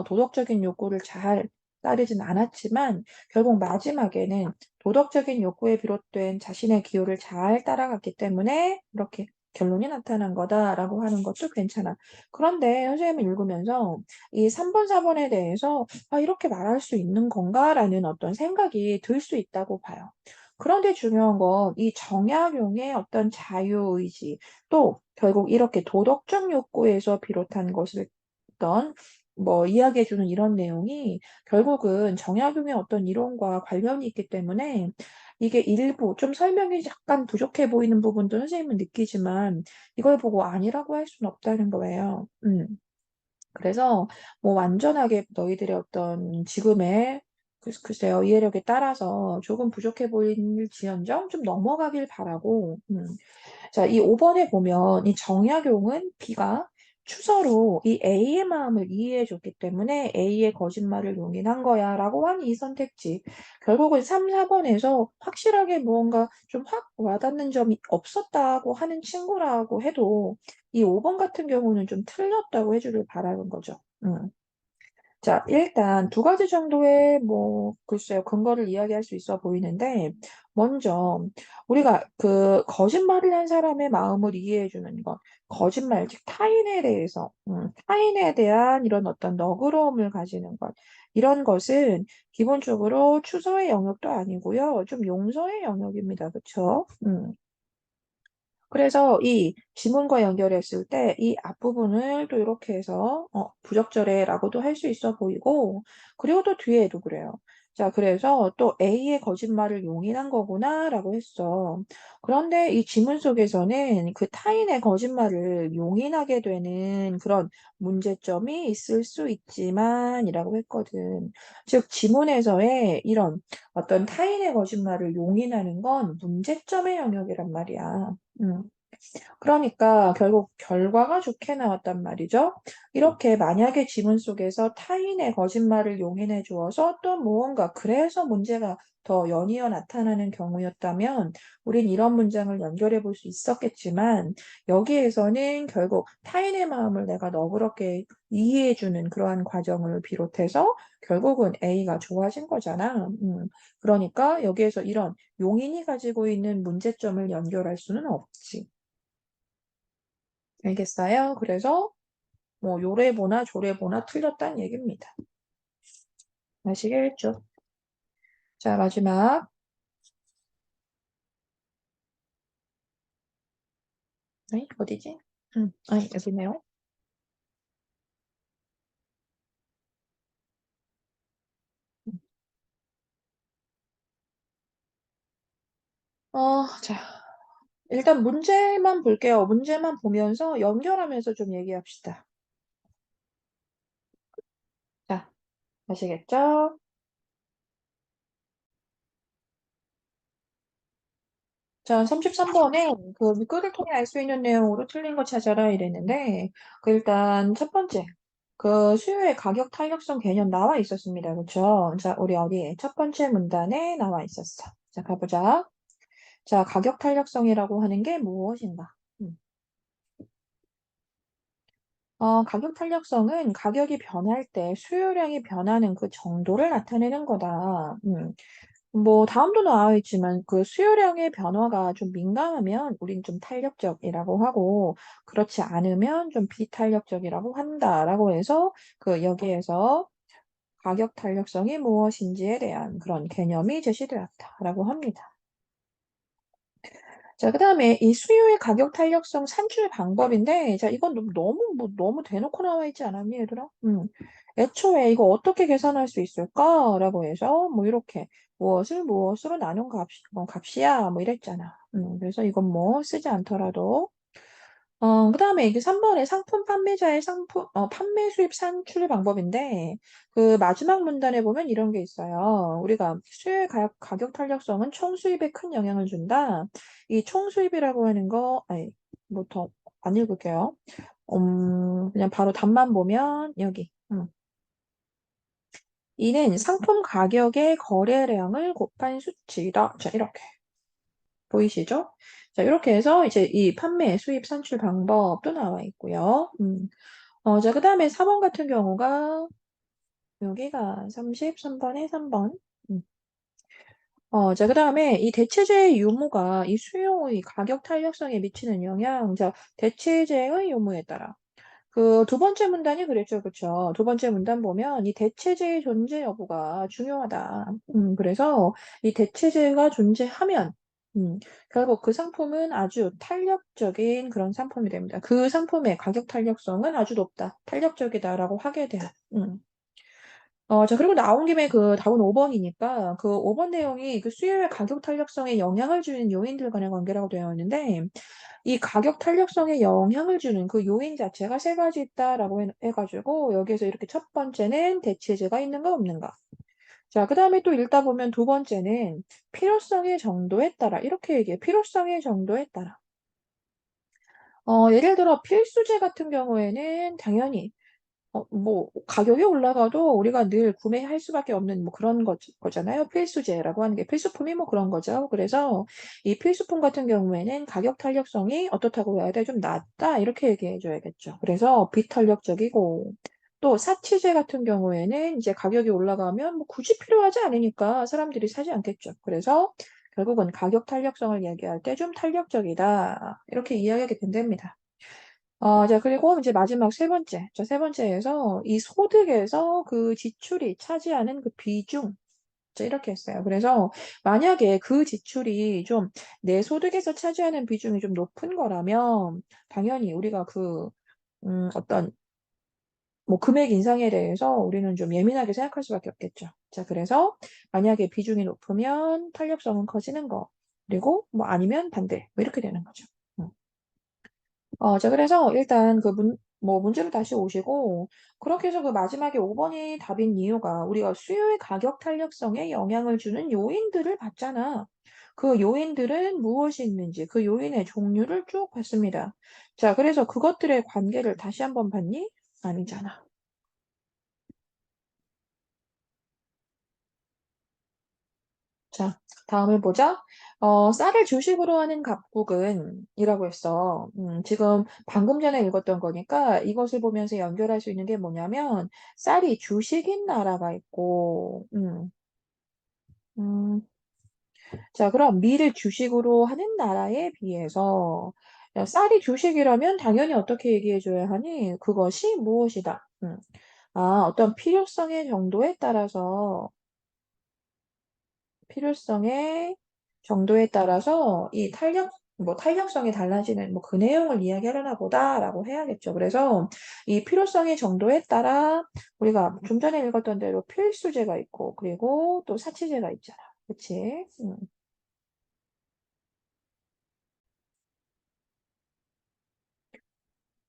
도덕적인 욕구를 잘 따르진 않았지만 결국 마지막에는 도덕적인 욕구에 비롯된 자신의 기호를 잘 따라갔기 때문에 이렇게 결론이 나타난 거다라고 하는 것도 괜찮아. 그런데 선생님이 읽으면서 이 3번, 4번에 대해서 이렇게 말할 수 있는 건가라는 어떤 생각이 들 수 있다고 봐요. 그런데 중요한 건 이 정약용의 어떤 자유의지 또 결국 이렇게 도덕적 욕구에서 비롯한 것을 어떤 뭐 이야기해주는 이런 내용이 결국은 정약용의 어떤 이론과 관련이 있기 때문에 이게 일부 좀 설명이 약간 부족해 보이는 부분도 선생님은 느끼지만 이걸 보고 아니라고 할 수는 없다는 거예요. 그래서 뭐 완전하게 너희들의 어떤 지금의 글쎄요 이해력에 따라서 조금 부족해 보일지언정 좀 넘어가길 바라고 자, 이 5번에 보면 이 정약용은 B가 추서로 이 A의 마음을 이해해 줬기 때문에 A의 거짓말을 용인한 거야 라고 한 이 선택지. 결국은 3, 4번에서 확실하게 무언가 좀 확 와닿는 점이 없었다고 하는 친구라고 해도 이 5번 같은 경우는 좀 틀렸다고 해주길 바라는 거죠. 자, 일단 두 가지 정도의 뭐 글쎄요 근거를 이야기할 수 있어 보이는데 먼저 우리가 그 거짓말을 한 사람의 마음을 이해해 주는 것, 거짓말 즉 타인에 대해서 타인에 대한 이런 어떤 너그러움을 가지는 것 이런 것은 기본적으로 추서의 영역도 아니고요 좀 용서의 영역입니다, 그렇죠? 그래서 이 지문과 연결했을 때 이 앞부분을 또 이렇게 해서 부적절해라고도 할 수 있어 보이고 그리고 또 뒤에도 그래요. 자, 그래서 또 A의 거짓말을 용인한 거구나라고 했어. 그런데 이 지문 속에서는 그 타인의 거짓말을 용인하게 되는 그런 문제점이 있을 수 있지만이라고 했거든. 즉, 지문에서의 이런 어떤 타인의 거짓말을 용인하는 건 문제점의 영역이란 말이야. 음. 그러니까 결국 결과가 좋게 나왔단 말이죠. 이렇게 만약에 지문 속에서 타인의 거짓말을 용인해 주어서 또 무언가 그래서 문제가 더 연이어 나타나는 경우였다면 우린 이런 문장을 연결해 볼 수 있었겠지만 여기에서는 결국 타인의 마음을 내가 너그럽게 이해해 주는 그러한 과정을 비롯해서 결국은 A가 좋아진 거잖아. 그러니까 여기에서 이런 용인이 가지고 있는 문제점을 연결할 수는 없지. 알겠어요? 그래서 뭐 요래보나 조래보나 틀렸다는 얘기입니다. 아시겠죠? 자, 마지막. 어디지? 여기네요. 자, 일단 문제만 볼게요. 문제만 보면서 연결하면서 좀 얘기합시다. 자, 아시겠죠? 자, 33번에 그 밑글을 통해 알 수 있는 내용으로 틀린 거 찾아라 이랬는데, 그 일단 첫 번째, 그 수요의 가격 탄력성 개념 나와 있었습니다. 그쵸? 자, 우리 어디에? 첫 번째 문단에 나와 있었어. 자, 가보자. 자, 가격 탄력성이라고 하는 게 무엇인가? 음. 가격 탄력성은 가격이 변할 때 수요량이 변하는 그 정도를 나타내는 거다. 뭐 다음도 나와 있지만 그 수요량의 변화가 좀 민감하면 우린 좀 탄력적이라고 하고 그렇지 않으면 좀 비탄력적이라고 한다라고 해서 그 여기에서 가격 탄력성이 무엇인지에 대한 그런 개념이 제시되었다라고 합니다. 자, 그다음에 이 수요의 가격 탄력성 산출 방법인데, 자, 이건 너무 대놓고 나와 있지 않았니, 얘들아? 애초에 이거 어떻게 계산할 수 있을까라고 해서 뭐 이렇게 무엇을 무엇으로 나눈 값이야 뭐 이랬잖아. 그래서 이건 뭐 쓰지 않더라도 그다음에 이게 3번에 상품 판매자의 판매 수입 산출 방법인데, 그 마지막 문단에 보면 이런 게 있어요. 우리가 수요의 가격 탄력성은 총 수입에 큰 영향을 준다. 이 총 수입이라고 하는 거, 아니, 뭐 더 안 읽을게요. 그냥 바로 답만 보면 여기. 이는 상품 가격의 거래량을 곱한 수치다. 자, 이렇게. 보이시죠? 자, 이렇게 해서 이제 이 판매, 수입, 산출 방법도 나와 있고요. 자, 그 다음에 4번 같은 경우가 여기가 33번에 3번. 자, 그 다음에 이 대체재의 유무가 이 수요의 가격 탄력성에 미치는 영향, 자, 대체재의 유무에 따라. 그 두 번째 문단이 그랬죠, 그쵸? 두 번째 문단 보면 이 대체재의 존재 여부가 중요하다. 그래서 이 대체재가 존재하면, 결국 그 상품은 아주 탄력적인 그런 상품이 됩니다. 그 상품의 가격 탄력성은 아주 높다, 탄력적이다라고 하게 돼요. 자, 그리고 나온 김에 그 답은 5번이니까 그 5번 내용이 그 수요의 가격 탄력성에 영향을 주는 요인들 간의 관계라고 되어 있는데, 이 가격 탄력성에 영향을 주는 그 요인 자체가 세 가지 있다라고 해가지고 여기에서 이렇게 첫 번째는 대체재가 있는가 없는가. 자, 그 다음에 또 읽다 보면 두 번째는 필요성의 정도에 따라 이렇게 얘기해. 필요성의 정도에 따라. 예를 들어 필수재 같은 경우에는 당연히 뭐 가격이 올라가도 우리가 늘 구매할 수밖에 없는 뭐 그런 거잖아요. 필수재라고 하는 게 필수품이 뭐 그런 거죠. 그래서 이 필수품 같은 경우에는 가격 탄력성이 어떻다고 해야 돼? 좀 낮다 이렇게 얘기해 줘야겠죠. 그래서 비탄력적이고 또 사치재 같은 경우에는 이제 가격이 올라가면 뭐 굳이 필요하지 않으니까 사람들이 사지 않겠죠. 그래서 결국은 가격 탄력성을 얘기할 때 좀 탄력적이다 이렇게 이야기하게 된답니다. 자, 그리고 이제 마지막 세 번째. 자, 세 번째에서 이 소득에서 그 지출이 차지하는 그 비중. 자, 이렇게 했어요. 그래서 만약에 그 지출이 좀 내 소득에서 차지하는 비중이 좀 높은 거라면 당연히 우리가 어떤 뭐 금액 인상에 대해서 우리는 좀 예민하게 생각할 수밖에 없겠죠. 자, 그래서 만약에 비중이 높으면 탄력성은 커지는 거. 그리고 뭐 아니면 반대. 뭐 이렇게 되는 거죠. 음. 자, 그래서 일단 뭐 문제를 다시 오시고, 그렇게 해서 그 마지막에 5번이 답인 이유가 우리가 수요의 가격 탄력성에 영향을 주는 요인들을 봤잖아. 그 요인들은 무엇이 있는지, 그 요인의 종류를 쭉 봤습니다. 자, 그래서 그것들의 관계를 다시 한번 봤니? 아니잖아. 자, 다음을 보자. 쌀을 주식으로 하는 갑국은 이라고 했어. 지금 방금 전에 읽었던 거니까 이것을 보면서 연결할 수 있는 게 뭐냐면 쌀이 주식인 나라가 있고, 음, 자, 그럼 밀을 주식으로 하는 나라에 비해서 야, 쌀이 주식이라면 당연히 어떻게 얘기해 줘야 하니? 그것이 무엇이다. 어떤 필요성의 정도에 따라서 이 탄력성이 달라지는 뭐 그 내용을 이야기하려나 보다라고 해야겠죠. 그래서 이 필요성의 정도에 따라 우리가 좀 전에 읽었던 대로 필수제가 있고 그리고 또 사치제가 있잖아. 그치?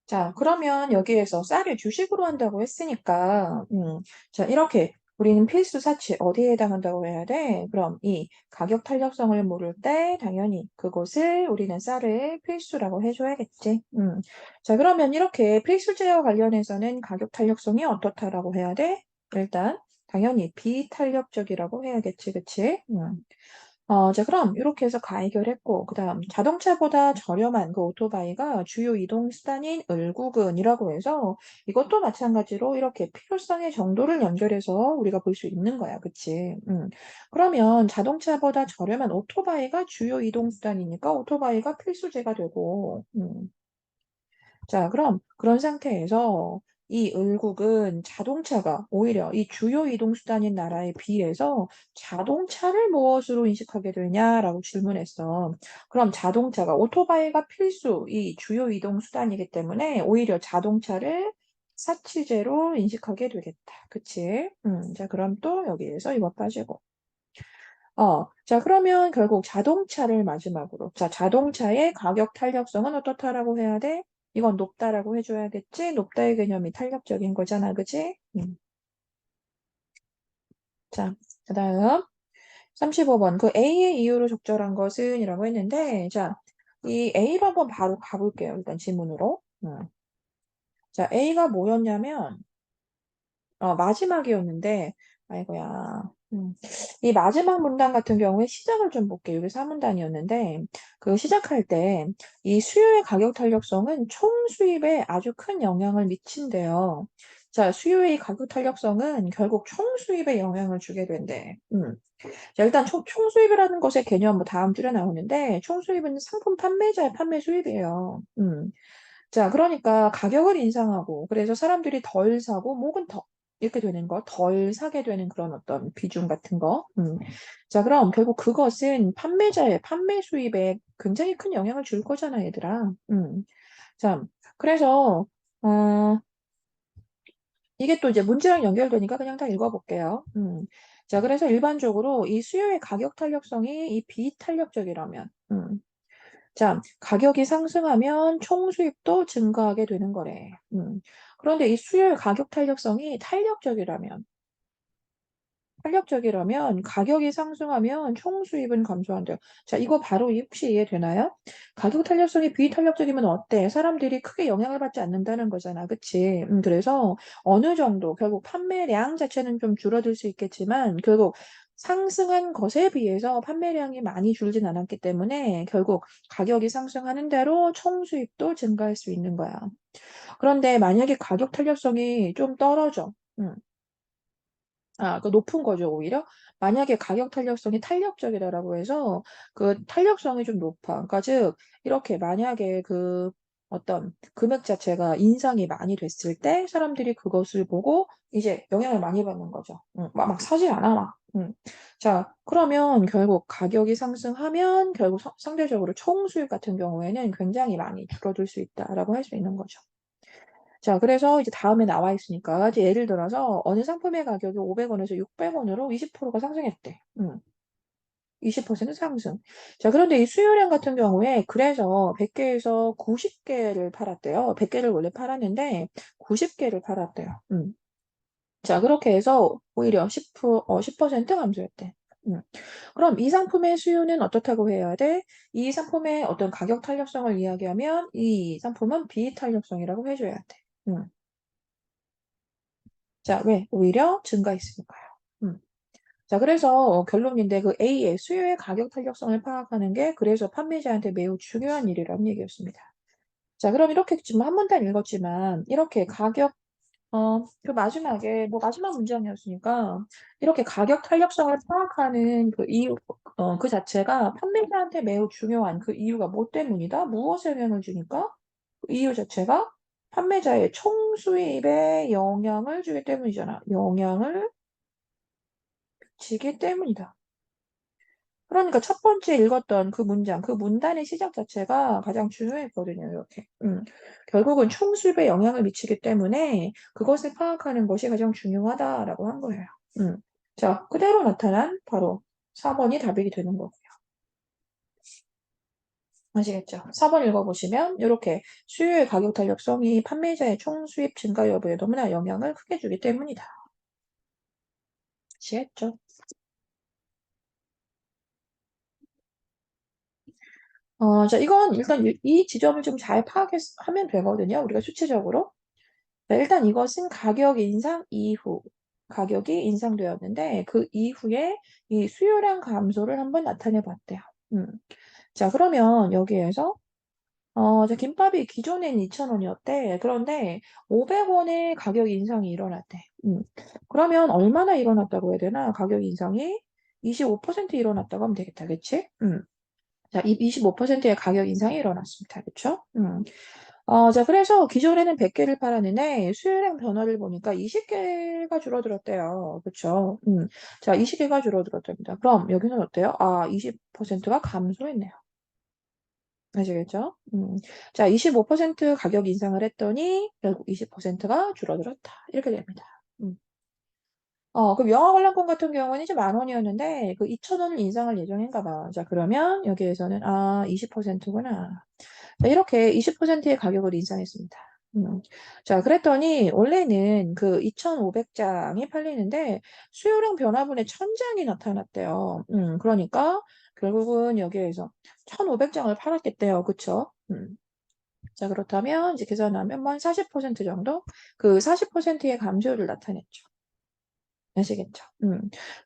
자, 그러면 여기에서 쌀을 주식으로 한다고 했으니까, 자, 이렇게 우리는 필수 사치 어디에 해당한다고 해야 돼? 그럼 이 가격 탄력성을 모를 때 당연히 그것을 우리는 쌀을 필수라고 해줘야겠지. 자, 그러면 이렇게 필수제와 관련해서는 가격 탄력성이 어떻다라고 해야 돼? 일단 당연히 비탄력적이라고 해야겠지, 그치? 자, 그럼 이렇게 해서 가해결했고, 그 다음 자동차보다 저렴한 그 오토바이가 주요 이동 수단인 을구근이라고 해서 이것도 마찬가지로 이렇게 필요성의 정도를 연결해서 우리가 볼 수 있는 거야. 그치? 그러면 자동차보다 저렴한 오토바이가 주요 이동 수단이니까 오토바이가 필수제가 되고, 자, 그럼 그런 상태에서 이 을국은 자동차가 오히려 이 주요 이동수단인 나라에 비해서 자동차를 무엇으로 인식하게 되냐라고 질문했어. 그럼 자동차가 오토바이가 필수 이 주요 이동수단이기 때문에 오히려 자동차를 사치제로 인식하게 되겠다. 그치? 자, 그럼 또 여기에서 이거 빠지고. 자, 그러면 결국 자동차를 마지막으로. 자, 자동차의 가격 탄력성은 어떻다라고 해야 돼? 이건 높다라고 해줘야겠지? 높다의 개념이 탄력적인 거잖아, 그치? 자, 그 다음 35번. 그 A의 이유로 적절한 것은? 이라고 했는데, 자, 이 A로 한번 바로 가볼게요. 일단 지문으로. 자, A가 뭐였냐면, 마지막이었는데, 아이고야. 이 마지막 문단 같은 경우에 시작을 좀 볼게요. 이게 3문단이었는데, 그 시작할 때, 이 수요의 가격 탄력성은 총 수입에 아주 큰 영향을 미친대요. 자, 수요의 가격 탄력성은 결국 총 수입에 영향을 주게 된대. 자, 일단 총 수입이라는 것의 개념 뭐 다음 줄에 나오는데, 총 수입은 상품 판매자의 판매 수입이에요. 자, 그러니까 가격을 인상하고, 그래서 사람들이 덜 사고, 목은 더, 이렇게 되는 거, 덜 사게 되는 그런 어떤 비중 같은 거. 자, 그럼 결국 그것은 판매자의 판매 수입에 굉장히 큰 영향을 줄 거잖아, 얘들아. 자, 그래서, 어, 이게 또 이제 문제랑 연결되니까 그냥 다 읽어볼게요. 자, 그래서 일반적으로 이 수요의 가격 탄력성이 이 비탄력적이라면, 자, 가격이 상승하면 총 수입도 증가하게 되는 거래. 그런데 이 수요의 가격 탄력적이라면 가격이 상승하면 총 수입은 감소한대요. 자, 이거 바로 혹시 이해되나요? 가격 탄력성이 비탄력적이면 어때? 사람들이 크게 영향을 받지 않는다는 거잖아. 그치? 그래서 어느 정도 결국 판매량 자체는 좀 줄어들 수 있겠지만 결국 상승한 것에 비해서 판매량이 많이 줄진 않았기 때문에 결국 가격이 상승하는 대로 총 수입도 증가할 수 있는 거야. 그런데 만약에 가격 탄력성이 좀 떨어져. 그 높은 거죠, 오히려. 만약에 가격 탄력성이 탄력적이다라고 해서 그 탄력성이 좀 높아. 그러니까 즉, 이렇게 만약에 그 어떤 금액 자체가 인상이 많이 됐을 때 사람들이 그것을 보고 이제 영향을 많이 받는 거죠. 막 사지 않아, 막. 자, 그러면 결국 가격이 상승하면 결국 상대적으로 총 수입 같은 경우에는 굉장히 많이 줄어들 수 있다라고 할 수 있는 거죠. 자, 그래서 이제 다음에 나와 있으니까, 이제 예를 들어서 어느 상품의 가격이 500원에서 600원으로 20%가 상승했대. 20% 상승. 자, 그런데 이 수요량 같은 경우에 그래서 100개에서 90개를 팔았대요. 100개를 원래 팔았는데 90개를 팔았대요. 자, 그렇게 해서 오히려 10% 감소했대. 음. 그럼 이 상품의 수요는 어떻다고 해야 돼? 이 상품의 어떤 가격 탄력성을 이야기하면 이 상품은 비탄력성이라고 해줘야 돼. 음. 자, 왜? 오히려 증가했으니까요. 음. 자, 그래서 결론인데 그 A의 수요의 가격 탄력성을 파악하는 게 그래서 판매자한테 매우 중요한 일이라는 얘기였습니다. 자, 그럼 이렇게 지금 한 문단 읽었지만 이렇게 가격 그 마지막에 뭐 마지막 문장이었으니까 이렇게 가격 탄력성을 파악하는 그 이유 그 자체가 판매자한테 매우 중요한 그 이유가 뭐 때문이다? 무엇에 영향을 주니까? 그 이유 자체가 판매자의 총 수입에 영향을 주기 때문이잖아. 영향을 주기 때문이다. 그러니까 첫 번째 읽었던 그 문장, 그 문단의 시작 자체가 가장 중요했거든요, 이렇게. 결국은 총수입에 영향을 미치기 때문에 그것을 파악하는 것이 가장 중요하다라고 한 거예요. 음. 자, 그대로 나타난 바로 4번이 답이 되는 거고요. 아시겠죠? 4번 읽어보시면 이렇게 수요의 가격 탄력성이 판매자의 총수입 증가 여부에 너무나 영향을 크게 주기 때문이다. 아시겠죠? 자, 이건 일단 이 지점을 좀 잘 파악하면 되거든요. 우리가 수치적으로. 네, 일단 이것은 가격 인상 이후, 가격이 인상되었는데 그 이후에 이 수요량 감소를 한번 나타내 봤대요. 음. 자, 그러면 여기에서 자, 김밥이 기존엔 2,000원이었대. 그런데 500원의 가격 인상이 일어났대. 그러면 얼마나 일어났다고 해야 되나? 가격 인상이 25% 일어났다고 하면 되겠다. 그치? 자, 이 25%의 가격 인상이 일어났습니다. 그쵸? 자, 그래서 기존에는 100개를 팔았는데 수요량 변화를 보니까 20개가 줄어들었대요. 그쵸? 자, 20개가 줄어들었답니다. 그럼 여기는 어때요? 아, 20%가 감소했네요. 아시겠죠? 자, 25% 가격 인상을 했더니 결국 20%가 줄어들었다. 이렇게 됩니다. 그럼 영화 관람권 같은 경우는 이제 10,000원이었는데 그 2,000원을 인상할 예정인가 봐. 자, 그러면 여기에서는 20%구나. 자, 이렇게 20%의 가격을 인상했습니다. 음. 자, 그랬더니 원래는 그 2,500장이 팔리는데 수요량 변화분의 1,000장이 나타났대요. 그러니까 결국은 여기에서 1,500장을 팔았겠대요. 그쵸? 자, 그렇다면 이제 계산하면 뭐 한 40% 정도? 그 40%의 감소율을 나타냈죠. 아시겠죠?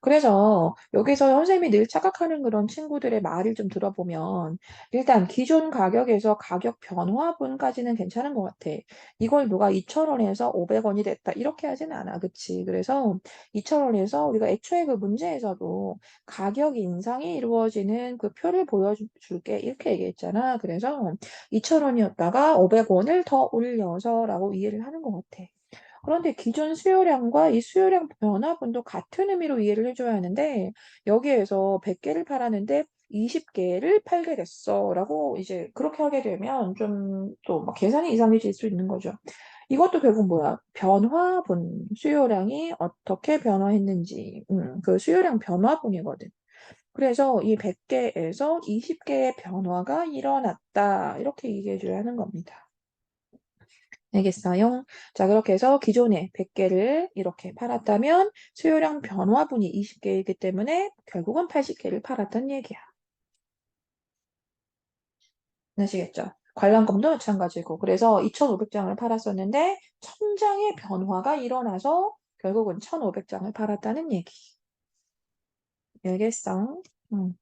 그래서 여기서 선생님이 늘 착각하는 그런 친구들의 말을 좀 들어보면 일단 기존 가격에서 가격 변화분까지는 괜찮은 것 같아. 이걸 누가 2,000원에서 500원이 됐다 이렇게 하진 않아. 그치? 그래서 2,000원에서 우리가 애초에 그 문제에서도 가격 인상이 이루어지는 그 표를 보여줄게 이렇게 얘기했잖아. 그래서 2,000원이었다가 500원을 더 올려서라고 이해를 하는 것 같아. 그런데 기존 수요량과 이 수요량 변화분도 같은 의미로 이해를 해줘야 하는데 여기에서 100개를 팔았는데 20개를 팔게 됐어 라고 이제 그렇게 하게 되면 좀 또 막 계산이 이상해질 수 있는 거죠. 이것도 결국 뭐야? 변화분, 수요량이 어떻게 변화했는지 그 수요량 변화분이거든. 그래서 이 100개에서 20개의 변화가 일어났다 이렇게 얘기해줘야 하는 겁니다. 알겠어요? 자, 그렇게 해서 기존에 100개를 이렇게 팔았다면 수요량 변화분이 20개이기 때문에 결국은 80개를 팔았던 얘기야. 아시겠죠? 관람권도 마찬가지고. 그래서 2,500장을 팔았었는데 1,000장의 변화가 일어나서 결국은 1,500장을 팔았다는 얘기. 알겠어? 음.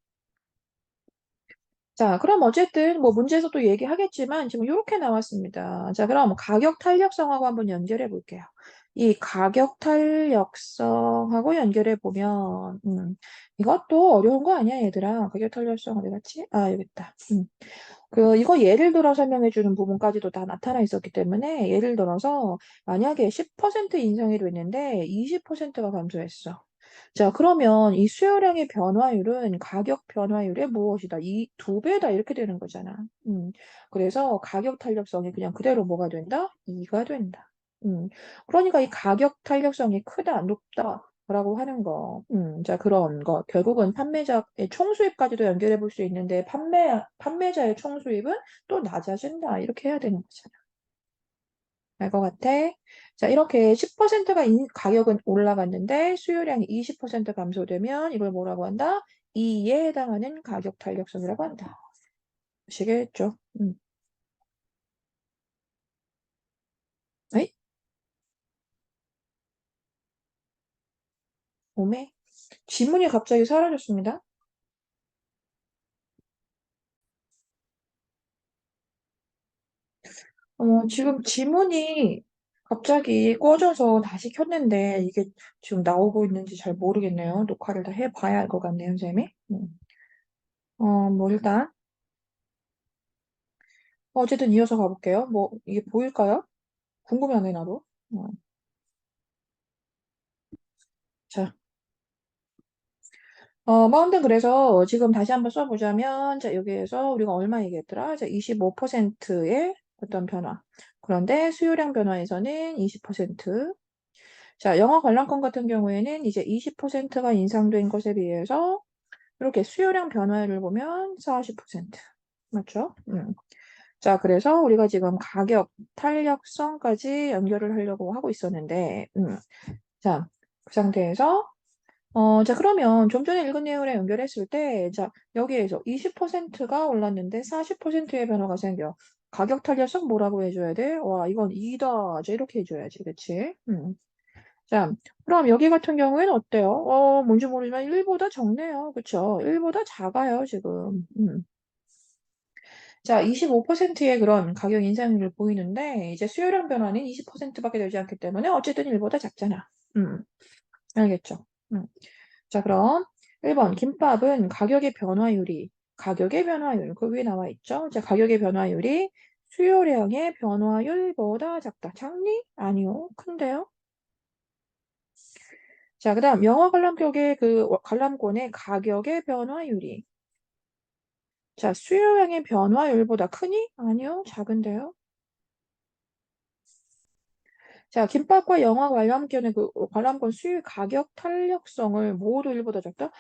자, 그럼 어쨌든 뭐 문제에서도 얘기하겠지만 지금 이렇게 나왔습니다. 자, 그럼 가격 탄력성하고 한번 연결해 볼게요. 이 가격 탄력성하고 연결해 보면 이것도 어려운 거 아니야, 얘들아. 가격 탄력성 어디 갔지? 아, 여기 있다. 이거 예를 들어 설명해 주는 부분까지도 다 나타나 있었기 때문에 예를 들어서 만약에 10% 인상이 됐는데 20%가 감소했어. 자, 그러면 이 수요량의 변화율은 가격 변화율의 무엇이다? 이 두 배다 이렇게 되는 거잖아. 그래서 가격 탄력성이 그냥 그대로 뭐가 된다? 2가 된다. 그러니까 이 가격 탄력성이 크다, 높다. 라고 하는 거. 자, 그런 거. 결국은 판매자의 총수입까지도 연결해 볼 수 있는데, 판매자의 총수입은 또 낮아진다. 이렇게 해야 되는 거잖아. 알 것 같아? 자, 이렇게 10%가 가격은 올라갔는데, 수요량이 20% 감소되면, 이걸 뭐라고 한다? 이에 해당하는 가격 탄력성이라고 한다. 아시겠죠? 에이? 오메? 지문이 갑자기 사라졌습니다. 지금 지문이 갑자기 꺼져서 다시 켰는데 이게 지금 나오고 있는지 잘 모르겠네요. 녹화를 다 해봐야 할 것 같네요, 선생님이. 뭐 일단 어쨌든 이어서 가볼게요. 뭐 이게 보일까요? 궁금하네 나도. 어, 자, 뭐 아무튼 그래서 지금 다시 한번 써보자면 자 여기에서 우리가 얼마 얘기했더라? 자, 25%의 어떤 변화. 그런데 수요량 변화에서는 20%. 자, 영어 관람권 같은 경우에는 이제 20%가 인상된 것에 비해서 이렇게 수요량 변화를 보면 40%. 맞죠? 자, 그래서 우리가 지금 가격, 탄력성까지 연결을 하려고 하고 있었는데, 자, 그 상태에서, 자, 그러면 좀 전에 읽은 내용이랑 연결했을 때, 자, 여기에서 20%가 올랐는데 40%의 변화가 생겨. 가격 탄력성 뭐라고 해줘야 돼? 와, 이건 2다. 자, 이렇게 해줘야지. 그치? 자, 그럼 여기 같은 경우에는 어때요? 뭔지 모르지만 1보다 적네요. 그쵸? 1보다 작아요, 지금. 자, 25%의 그런 가격 인상률을 보이는데, 이제 수요량 변화는 20%밖에 되지 않기 때문에 어쨌든 1보다 작잖아. 음, 알겠죠? 자, 그럼 1번, 김밥은 가격의 변화율, 그 위에 나와 있죠? 자, 가격의 변화율이 수요량의 변화율보다 작다. 작니? 아니요. 큰데요? 자, 그 다음, 영화 관람객의 관람권의 가격의 변화율이. 자, 수요량의 변화율보다 크니? 아니요. 작은데요? 자, 김밥과 영화 관람권의 관람권 수요 가격 탄력성을 모두 1보다 작다?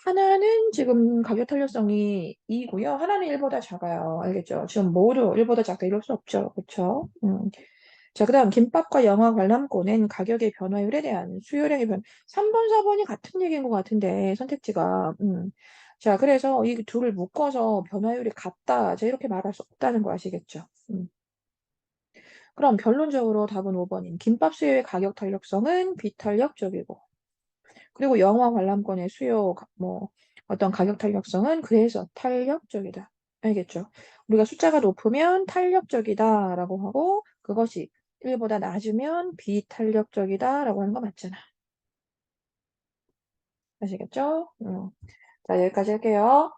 하나는 지금 가격 탄력성이 2고요. 하나는 1보다 작아요. 알겠죠? 지금 모두 1보다 작다 이럴 수 없죠. 그쵸? 자, 그 다음 김밥과 영화 관람권은 가격의 변화율에 대한 수요량의 3번, 4번이 같은 얘기인 것 같은데 선택지가. 자, 그래서 이 둘을 묶어서 변화율이 같다. 자, 이렇게 말할 수 없다는 거 아시겠죠? 그럼 결론적으로 답은 5번인 김밥 수요의 가격 탄력성은 비탄력적이고 그리고 영화 관람권의 뭐 어떤 가격 탄력성은 그래서 탄력적이다. 알겠죠? 우리가 숫자가 높으면 탄력적이다라고 하고 그것이 1보다 낮으면 비탄력적이다라고 하는 거 맞잖아. 아시겠죠? 자, 여기까지 할게요.